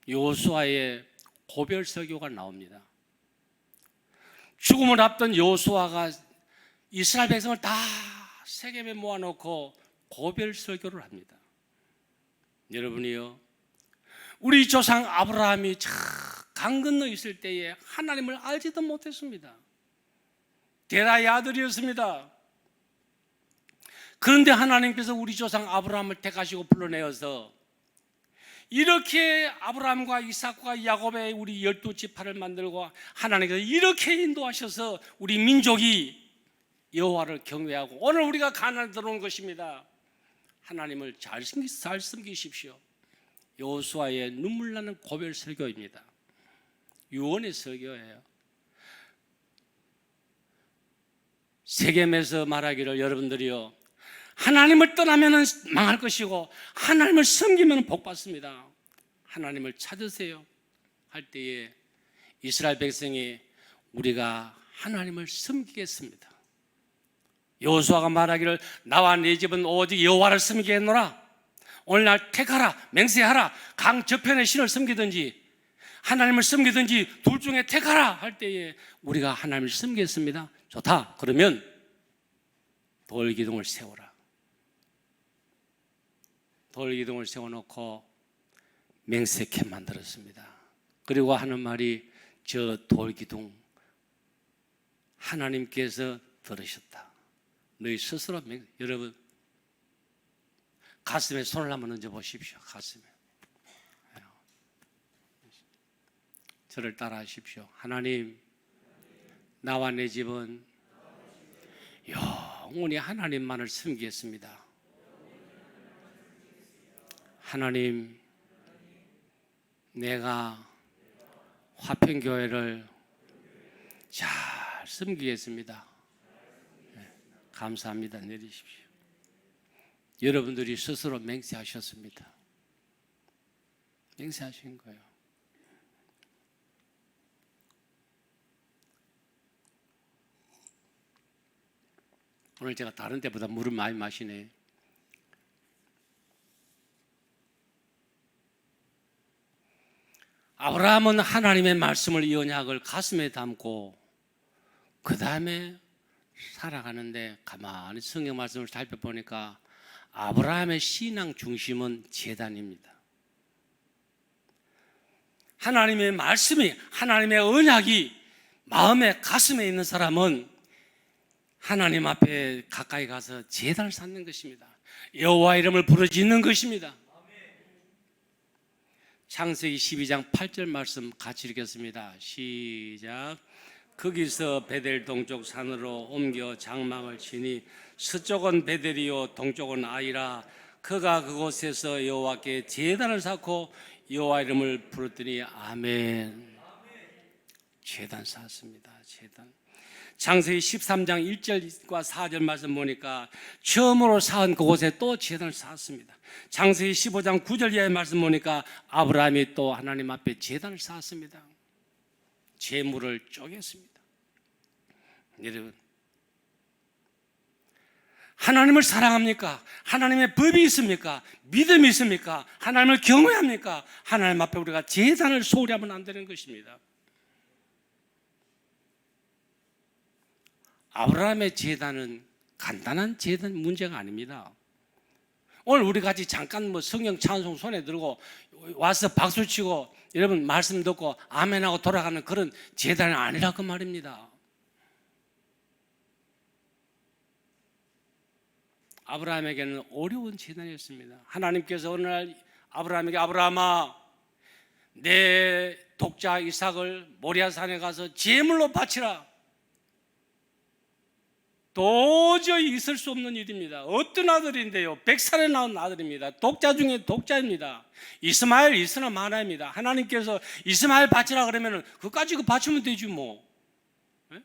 여호수아의 고별 설교가 나옵니다. 죽음을 앞둔 여호수아가 이스라엘 백성을 다 세겜에 모아놓고 고별 설교를 합니다. 여러분이요, 우리 조상 아브라함이 강 건너 있을 때에 하나님을 알지도 못했습니다. 게라의 아들이었습니다. 그런데 하나님께서 우리 조상 아브라함을 택하시고 불러내어서 이렇게 아브라함과 이삭과 야곱의 우리 12지파를 만들고 하나님께서 이렇게 인도하셔서 우리 민족이 여호와를 경외하고 오늘 우리가 가나안에 들어온 것입니다. 하나님을 잘 섬기십시오. 여호수아의 눈물 나는 고별 설교입니다. 유언의 설교예요. 세겜에서 말하기를 여러분들이요, 하나님을 떠나면 망할 것이고 하나님을 섬기면 복받습니다. 하나님을 찾으세요 할 때에 이스라엘 백성이 우리가 하나님을 섬기겠습니다. 여호수아가 말하기를 나와 네 집은 오직 여호와를 섬기겠노라. 오늘날 택하라, 맹세하라. 강 저편의 신을 섬기든지 하나님을 섬기든지 둘 중에 택하라 할 때에 우리가 하나님을 섬기겠습니다. 좋다. 그러면 돌기둥을 세워라. 돌기둥을 세워놓고 맹세케 만들었습니다. 그리고 하는 말이 저 돌기둥 하나님께서 들으셨다. 너희 스스로 여러분 가슴에 손을 한번 얹어 보십시오. 가슴에 저를 따라 하십시오. 하나님, 나와 내 집은 영원히 하나님만을 섬기겠습니다. 하나님, 내가 화평교회를 잘 섬기겠습니다. 네, 감사합니다. 내리십시오. 여러분들이 스스로 맹세하셨습니다. 맹세하신 거예요. 오늘 제가 다른 때보다 물을 많이 마시네. 아브라함은 하나님의 말씀을, 이 언약을 가슴에 담고 그 다음에 살아가는데 가만히 성경 말씀을 살펴보니까 아브라함의 신앙 중심은 제단입니다. 하나님의 말씀이, 하나님의 언약이 마음에 가슴에 있는 사람은 하나님 앞에 가까이 가서 제단을 쌓는 것입니다. 여호와 이름을 부르짖는 것입니다. 창세기 12장 8절 말씀 같이 읽겠습니다. 시작. 거기서 베델 동쪽 산으로 옮겨 장막을 치니 서쪽은 베델이요 동쪽은 아이라. 그가 그곳에서 여호와께 제단을 쌓고 여호와 이름을 부르더니 아멘. 제단 쌓았습니다. 제단. 창세기 13장 1절과 4절 말씀 보니까 처음으로 쌓은 그곳에 또 제단을 쌓았습니다. 창세기 15장 9절 이하의 말씀 보니까 아브라함이 또 하나님 앞에 제단을 쌓았습니다. 재물을 쪼갰습니다. 여러분, 하나님을 사랑합니까? 하나님의 법이 있습니까? 믿음이 있습니까? 하나님을 경외합니까? 하나님 앞에 우리가 제단을 소홀히 하면 안 되는 것입니다. 아브라함의 제단은 간단한 제단 문제가 아닙니다. 오늘 우리 같이 잠깐 성경 찬송 손에 들고 와서 박수치고 여러분 말씀 듣고 아멘하고 돌아가는 그런 제단이 아니라 그 말입니다. 아브라함에게는 어려운 재단이었습니다. 하나님께서 어느 날 아브라함에게 아브라함아 내 독자 이삭을 모리아산에 가서 제물로 바치라. 도저히 있을 수 없는 일입니다. 어떤 아들인데요? 100살에 낳은 아들입니다. 독자 중에 독자입니다. 이스마엘 이스나 마나입니다. 하나님께서 이스마엘 바치라 그러면 그까지 바치면 되지 뭐. 네?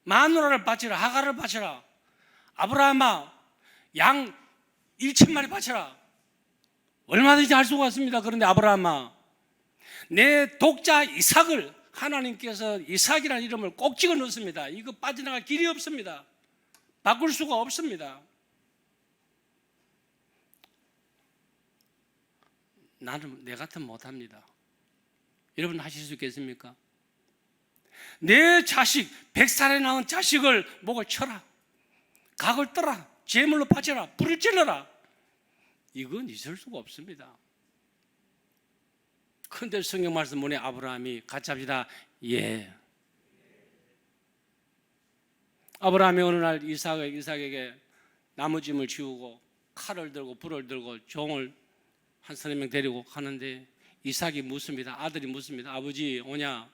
마누라를 바치라, 하가를 바치라. 아브라함아 양 1,000마리 바치라. 얼마든지 할 수가 있습니다. 그런데 아브라함아 내 독자 이삭을 하나님께서 이삭이라는 이름을 꼭 찍어 넣습니다. 이거 빠져나갈 길이 없습니다. 바꿀 수가 없습니다. 나는 내 같으면 못합니다. 여러분 하실 수 있겠습니까? 내 자식 100살에 낳은 자식을 목을 쳐라, 각을 떠라, 제물로 바쳐라, 불을 찔러라. 이건 있을 수가 없습니다. 그런데 성경 말씀 보니 아브라함이 같이 합시다. 예. 아브라함이 어느 날 이삭에게 나무짐을 지우고 칼을 들고 불을 들고 종을 한 서너 명 데리고 가는데 이삭이 묻습니다. 아들이 묻습니다. 아버지 오냐?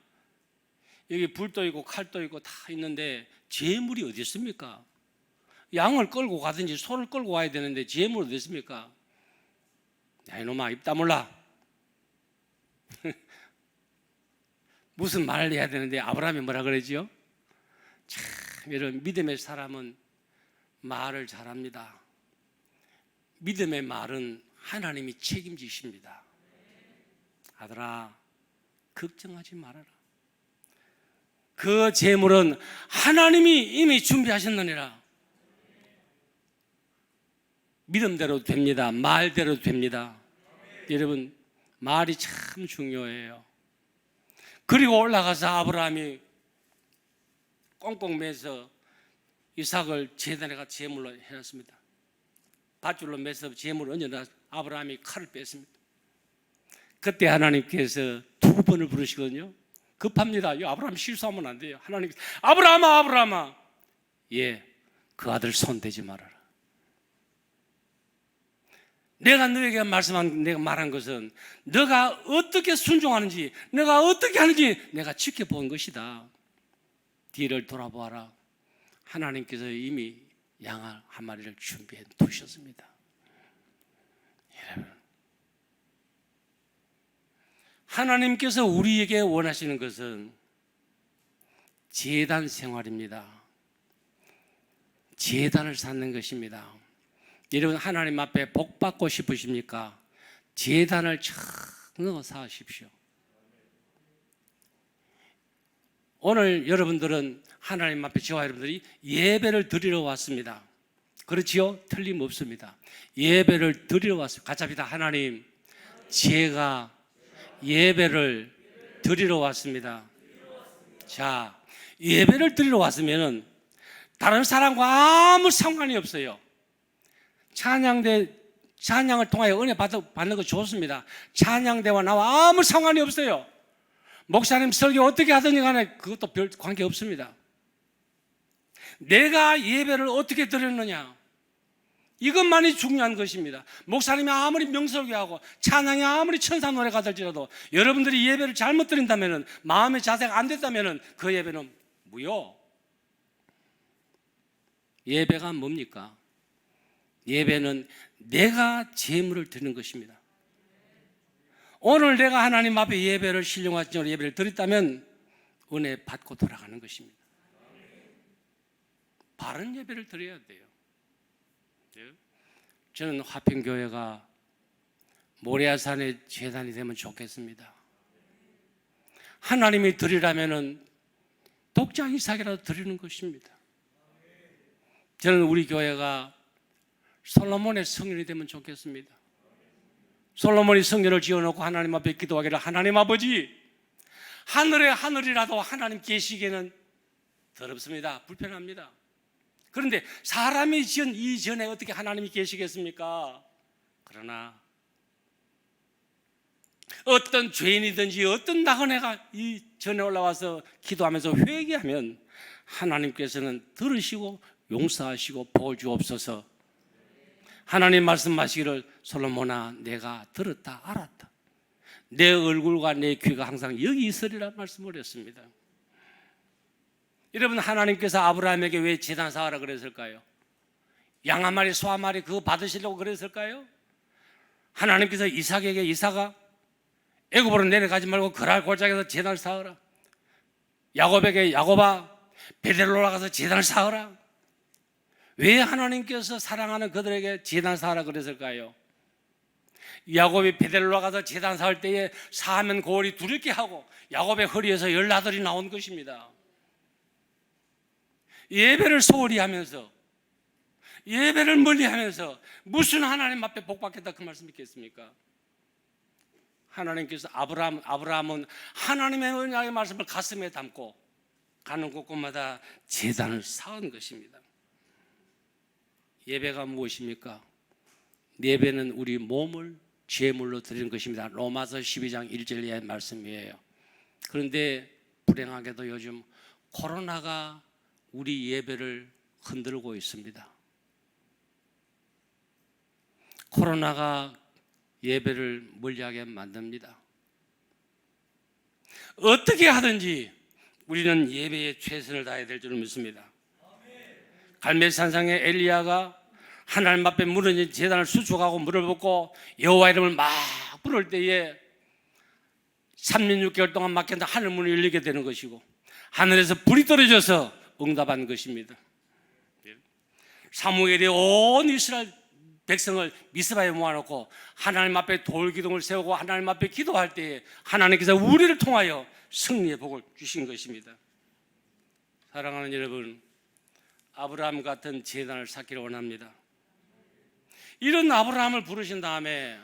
여기 불도 있고 칼도 있고 다 있는데 제물이 어디 있습니까? 양을 끌고 가든지 소를 끌고 와야 되는데 제물이 어디 있습니까? 야 이놈아 입 다물라. 무슨 말을 해야 되는데 아브라함이 뭐라 그러지요? 참 여러분 믿음의 사람은 말을 잘합니다. 믿음의 말은 하나님이 책임지십니다. 아들아 걱정하지 말아라. 그 재물은 하나님이 이미 준비하셨느니라. 믿음대로 됩니다. 말대로 됩니다. 여러분 말이 참 중요해요. 그리고 올라가서 아브라함이 꽁꽁 매서 이삭을 제단에 가서 제물로 해놨습니다. 밧줄로 매서 제물을 얹어놔서 아브라함이 칼을 뺐습니다. 그때 하나님께서 두 번을 부르시거든요. 급합니다. 이 아브라함 실수하면 안 돼요. 하나님께서 아브라함아 아브라함아 예, 그 아들 손대지 말아라. 내가 너에게 내가 말한 것은 너가 어떻게 순종하는지 내가 어떻게 하는지 내가 지켜본 것이다. 뒤를 돌아보아라. 하나님께서 이미 양 한 마리를 준비해 두셨습니다. 여러분 하나님께서 우리에게 원하시는 것은 제단 생활입니다. 제단을 쌓는 것입니다. 여러분 하나님 앞에 복 받고 싶으십니까? 제단을 쫙 쌓으십시오. 오늘 여러분들은 하나님 앞에 저와 여러분들이 예배를 드리러 왔습니다. 그렇지요? 틀림없습니다. 예배를 드리러 왔습니다. 같이 합시다. 하나님 제가 예배를 드리러 왔습니다. 자, 예배를 드리러 왔으면 다른 사람과 아무 상관이 없어요. 찬양을 통하여 은혜 받는 거 좋습니다. 찬양대와 나와 아무 상관이 없어요. 목사님 설교 어떻게 하든지 간에 그것도 별 관계 없습니다. 내가 예배를 어떻게 드렸느냐, 이것만이 중요한 것입니다. 목사님이 아무리 명설교하고 찬양이 아무리 천사 노래가 될지라도 여러분들이 예배를 잘못 드린다면, 마음의 자세가 안 됐다면 그 예배는 무효. 예배가 뭡니까? 예배는 내가 제물을 드리는 것입니다. 오늘 내가 하나님 앞에 예배를 신령한 진정으로 예배를 드렸다면 은혜 받고 돌아가는 것입니다. 바른 예배를 드려야 돼요. 저는 화평교회가 모리아산의 제단이 되면 좋겠습니다. 하나님이 드리라면은 독자 이삭이라도 드리는 것입니다. 저는 우리 교회가 솔로몬의 성전이 되면 좋겠습니다. 솔로몬이 성전을 지어놓고 하나님 앞에 기도하기를, 하나님 아버지, 하늘의 하늘이라도 하나님 계시기에는 더럽습니다. 불편합니다. 그런데 사람이 지은 이 전에 어떻게 하나님이 계시겠습니까? 그러나 어떤 죄인이든지 어떤 나그네가 이 전에 올라와서 기도하면서 회개하면 하나님께서는 들으시고 용서하시고 복을 주옵소서. 하나님 말씀하시기를 솔로몬아 내가 들었다 알았다. 내 얼굴과 내 귀가 항상 여기 있으리라 말씀을 했습니다. 여러분, 하나님께서 아브라함에게 왜 제단 쌓으라 그랬을까요? 양 한 마리 소 한 마리 그거 받으시려고 그랬을까요? 하나님께서 이삭에게 이삭아 애굽으로 내려가지 말고 그랄 골짜기에서 제단을 쌓으라. 야곱에게 야곱아 베델로 올라가서 제단을 쌓으라. 왜 하나님께서 사랑하는 그들에게 제단 쌓으라 그랬을까요? 야곱이 베델로 올라가서 제단 쌓을 때에 사하면 고울이 두렵게 하고 야곱의 허리에서 열나들이 나온 것입니다. 예배를 소홀히 하면서 예배를 멀리하면서 무슨 하나님 앞에 복받겠다 그 말씀 있겠습니까? 하나님께서 아브라함은 하나님의 은혜의 말씀을 가슴에 담고 가는 곳곳마다 제단을 쌓은 것입니다. 예배가 무엇입니까? 예배는 우리 몸을 제물로 드리는 것입니다. 로마서 12장 1절의 말씀이에요. 그런데 불행하게도 요즘 코로나가 우리 예배를 흔들고 있습니다. 코로나가 예배를 멀리하게 만듭니다. 어떻게 하든지 우리는 예배에 최선을 다해야 될 줄을 믿습니다. 갈멜산상의 엘리야가 하나님 앞에 무너진 제단을 수축하고 물을 붓고 여호와 이름을 막 부를 때에 3년 6개월 동안 막혔다 하늘 문이 열리게 되는 것이고 하늘에서 불이 떨어져서 응답한 것입니다. 사무엘이 온 이스라엘 백성을 미스바에 모아놓고 하나님 앞에 돌기둥을 세우고 하나님 앞에 기도할 때에 하나님께서 우리를 통하여 승리의 복을 주신 것입니다. 사랑하는 여러분, 아브라함 같은 제단을 쌓기를 원합니다. 이런 아브라함을 부르신 다음에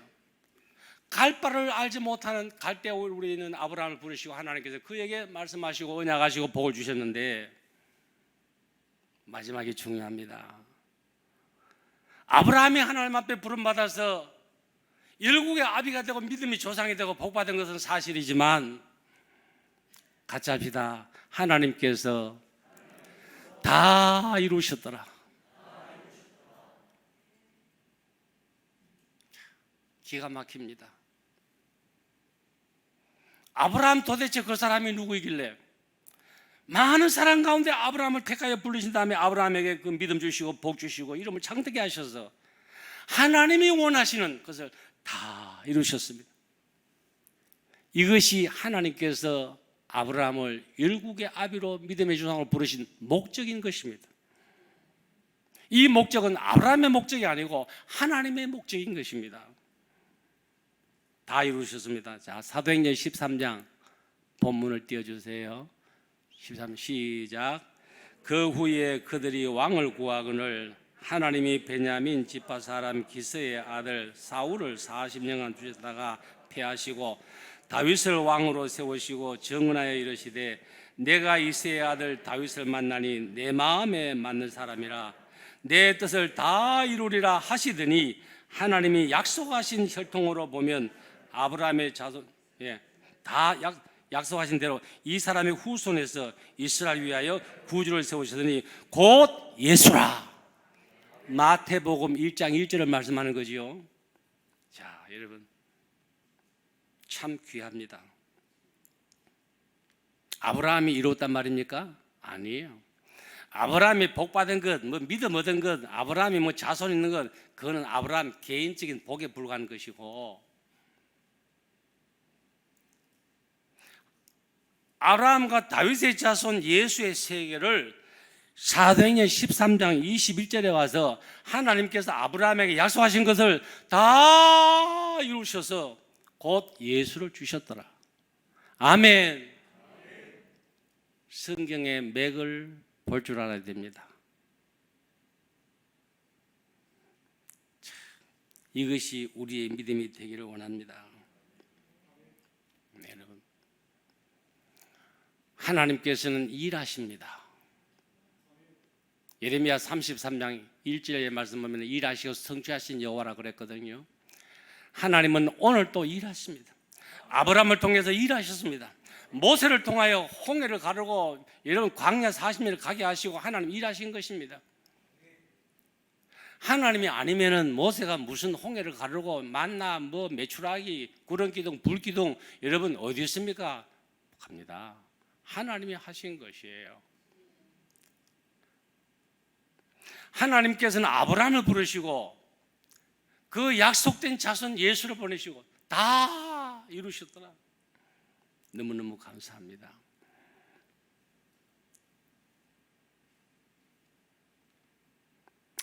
갈 바를 알지 못하는 갈대 우리에 있는 아브라함을 부르시고 하나님께서 그에게 말씀하시고 언약하시고 복을 주셨는데 마지막이 중요합니다. 아브라함이 하나님 앞에 부름받아서 열국의 아비가 되고 믿음이 조상이 되고 복받은 것은 사실이지만 같이 합시다. 하나님께서 다 이루셨더라. 기가 막힙니다. 아브라함 도대체 그 사람이 누구이길래 많은 사람 가운데 아브라함을 택하여 부르신 다음에 아브라함에게 그 믿음 주시고 복 주시고 이름을 창대게 하셔서 하나님이 원하시는 것을 다 이루셨습니다. 이것이 하나님께서 아브라함을 열국의 아비로 믿음의 조상으로 부르신 목적인 것입니다. 이 목적은 아브라함의 목적이 아니고 하나님의 목적인 것입니다. 다 이루셨습니다. 자, 사도행전 13장 본문을 띄워주세요. 13 시작. 그 후에 그들이 왕을 구하거늘 하나님이 베냐민 지파 사람 기스의 아들 사울을 40년간 주셨다가 패하시고 다윗을 왕으로 세우시고 정언하여 이르시되 내가 이새의 아들 다윗을 만나니 내 마음에 맞는 사람이라 내 뜻을 다 이루리라 하시더니 하나님이 약속하신 혈통으로 보면 아브라함의 자손 다 약속하신 대로 이 사람의 후손에서 이스라엘 위하여 구주를 세우시더니 곧 예수라. 마태복음 1장 1절을 말씀하는 거지요. 자, 여러분 참 귀합니다. 아브라함이 이루었단 말입니까? 아니에요. 아브라함이 복받은 것, 뭐 믿음 얻은 것, 아브라함이 뭐 자손 있는 것, 그거는 아브라함 개인적인 복에 불과한 것이고 아브라함과 다윗의 자손 예수의 세계를 사도행전 13장 21절에 와서 하나님께서 아브라함에게 약속하신 것을 다 이루셔서 곧 예수를 주셨더라. 아멘. 성경의 맥을 볼 줄 알아야 됩니다. 이것이 우리의 믿음이 되기를 원합니다. 네, 여러분. 하나님께서는 일하십니다. 예레미야 33장 1절의 말씀 보면 일하시고 성취하신 여호와라 그랬거든요. 하나님은 오늘 또 일하십니다. 아브라함을 통해서 일하셨습니다. 모세를 통하여 홍해를 가르고 여러분 광야 40년을 가게 하시고 하나님 일하신 것입니다. 하나님이 아니면은 모세가 무슨 홍해를 가르고 만나 뭐 메추라기 구름기둥 불기둥 여러분 어디 있습니까? 갑니다. 하나님이 하신 것이에요. 하나님께서는 아브라함을 부르시고 그 약속된 자손 예수를 보내시고 다 이루셨더라. 너무너무 감사합니다.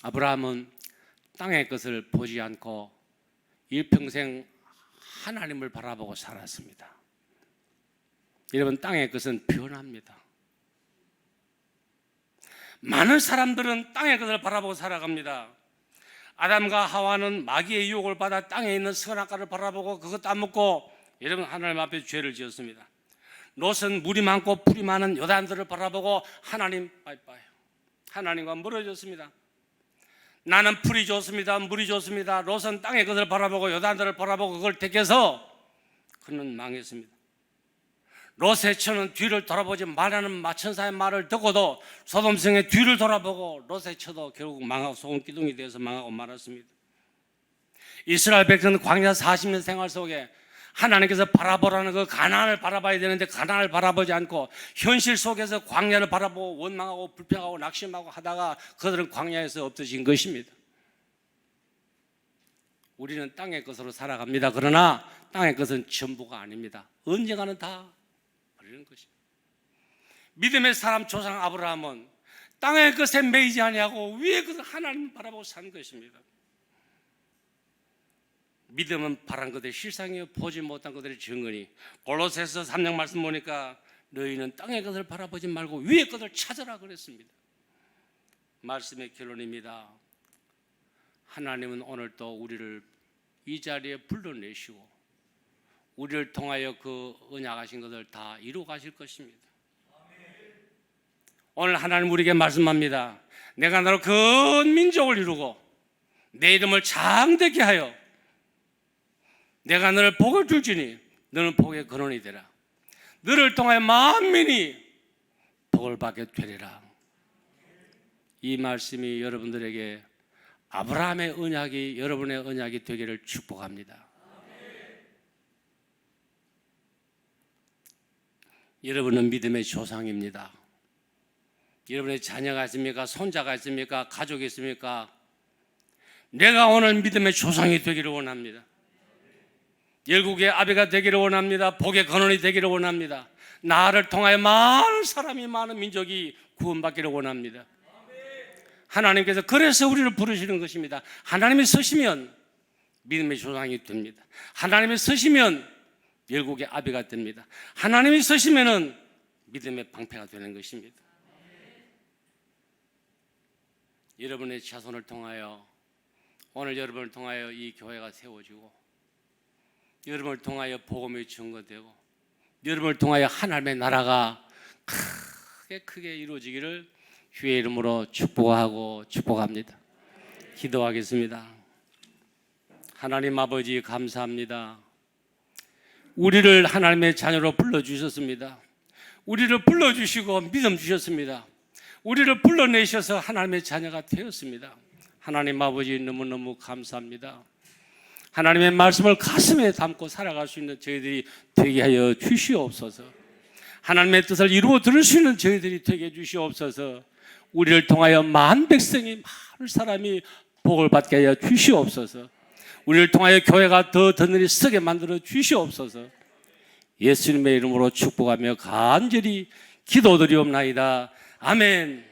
아브라함은 땅의 것을 보지 않고 일평생 하나님을 바라보고 살았습니다. 여러분, 땅의 것은 변합니다. 많은 사람들은 땅의 것을 바라보고 살아갑니다. 아담과 하와는 마귀의 유혹을 받아 땅에 있는 선악과를 바라보고 그것 따먹고 여러분 하나님 앞에 죄를 지었습니다. 롯은 물이 많고 풀이 많은 요단들을 바라보고 하나님 빠이빠이 하나님과 멀어졌습니다. 나는 풀이 좋습니다. 물이 좋습니다. 롯은 땅의 것을 바라보고 요단들을 바라보고 그걸 택해서 그는 망했습니다. 롯의 처는 뒤를 돌아보지 말라는 마천사의 말을 듣고도 소돔성의 뒤를 돌아보고 롯의 처도 결국 망하고 소금 기둥이 되어서 망하고 말았습니다. 이스라엘 백성은 광야 40년 생활 속에 하나님께서 바라보라는 그 가나안을 바라봐야 되는데 가나안을 바라보지 않고 현실 속에서 광야를 바라보고 원망하고 불평하고 낙심하고 하다가 그들은 광야에서 없어진 것입니다. 우리는 땅의 것으로 살아갑니다. 그러나 땅의 것은 전부가 아닙니다. 언젠가는 다 버리는 것입니다. 믿음의 사람 조상 아브라함은 땅의 것에 매이지 아니하고 위의 것을 하나님을 바라보고 산 것입니다. 믿음은 바란 것의 실상이요 보지 못한 것들의 증언이. 골로새서 3장 말씀 보니까 너희는 땅의 것을 바라보지 말고 위의 것을 찾으라 그랬습니다. 말씀의 결론입니다. 하나님은 오늘 또 우리를 이 자리에 불러내시고 우리를 통하여 그 언약하신 것을 다 이루어 가실 것입니다. 오늘 하나님 우리에게 말씀합니다. 내가 너로 큰 민족을 이루고 내 이름을 장대케 하여 내가 너를 복을 줄지니 너는 복의 근원이 되라. 너를 통하여 만민이 복을 받게 되리라. 이 말씀이 여러분들에게 아브라함의 언약이 여러분의 언약이 되기를 축복합니다. 여러분은 믿음의 조상입니다. 여러분의 자녀가 있습니까? 손자가 있습니까? 가족이 있습니까? 내가 오늘 믿음의 조상이 되기를 원합니다. 열국의 아비가 되기를 원합니다. 복의 근원이 되기를 원합니다. 나를 통하여 많은 사람이 많은 민족이 구원받기를 원합니다. 하나님께서 그래서 우리를 부르시는 것입니다. 하나님이 서시면 믿음의 조상이 됩니다. 하나님이 서시면 열국의 아비가 됩니다. 하나님이 서시면은 믿음의 방패가 되는 것입니다. 여러분의 자손을 통하여 오늘 여러분을 통하여 이 교회가 세워지고 여러분을 통하여 복음이 증거되고 여러분을 통하여 하나님의 나라가 크게 이루어지기를 주의 이름으로 축복하고 축복합니다. 기도하겠습니다. 하나님 아버지 감사합니다. 우리를 하나님의 자녀로 불러주셨습니다. 우리를 불러주시고 믿음 주셨습니다. 우리를 불러내셔서 하나님의 자녀가 되었습니다. 하나님 아버지 너무너무 감사합니다. 하나님의 말씀을 가슴에 담고 살아갈 수 있는 저희들이 되게 하여 주시옵소서. 하나님의 뜻을 이루어 들을 수 있는 저희들이 되게 해 주시옵소서. 우리를 통하여 많은 백성이 많은 사람이 복을 받게 하여 주시옵소서. 우리를 통하여 교회가 더 널리 서게 만들어 주시옵소서. 예수님의 이름으로 축복하며 간절히 기도드리옵나이다. 아멘.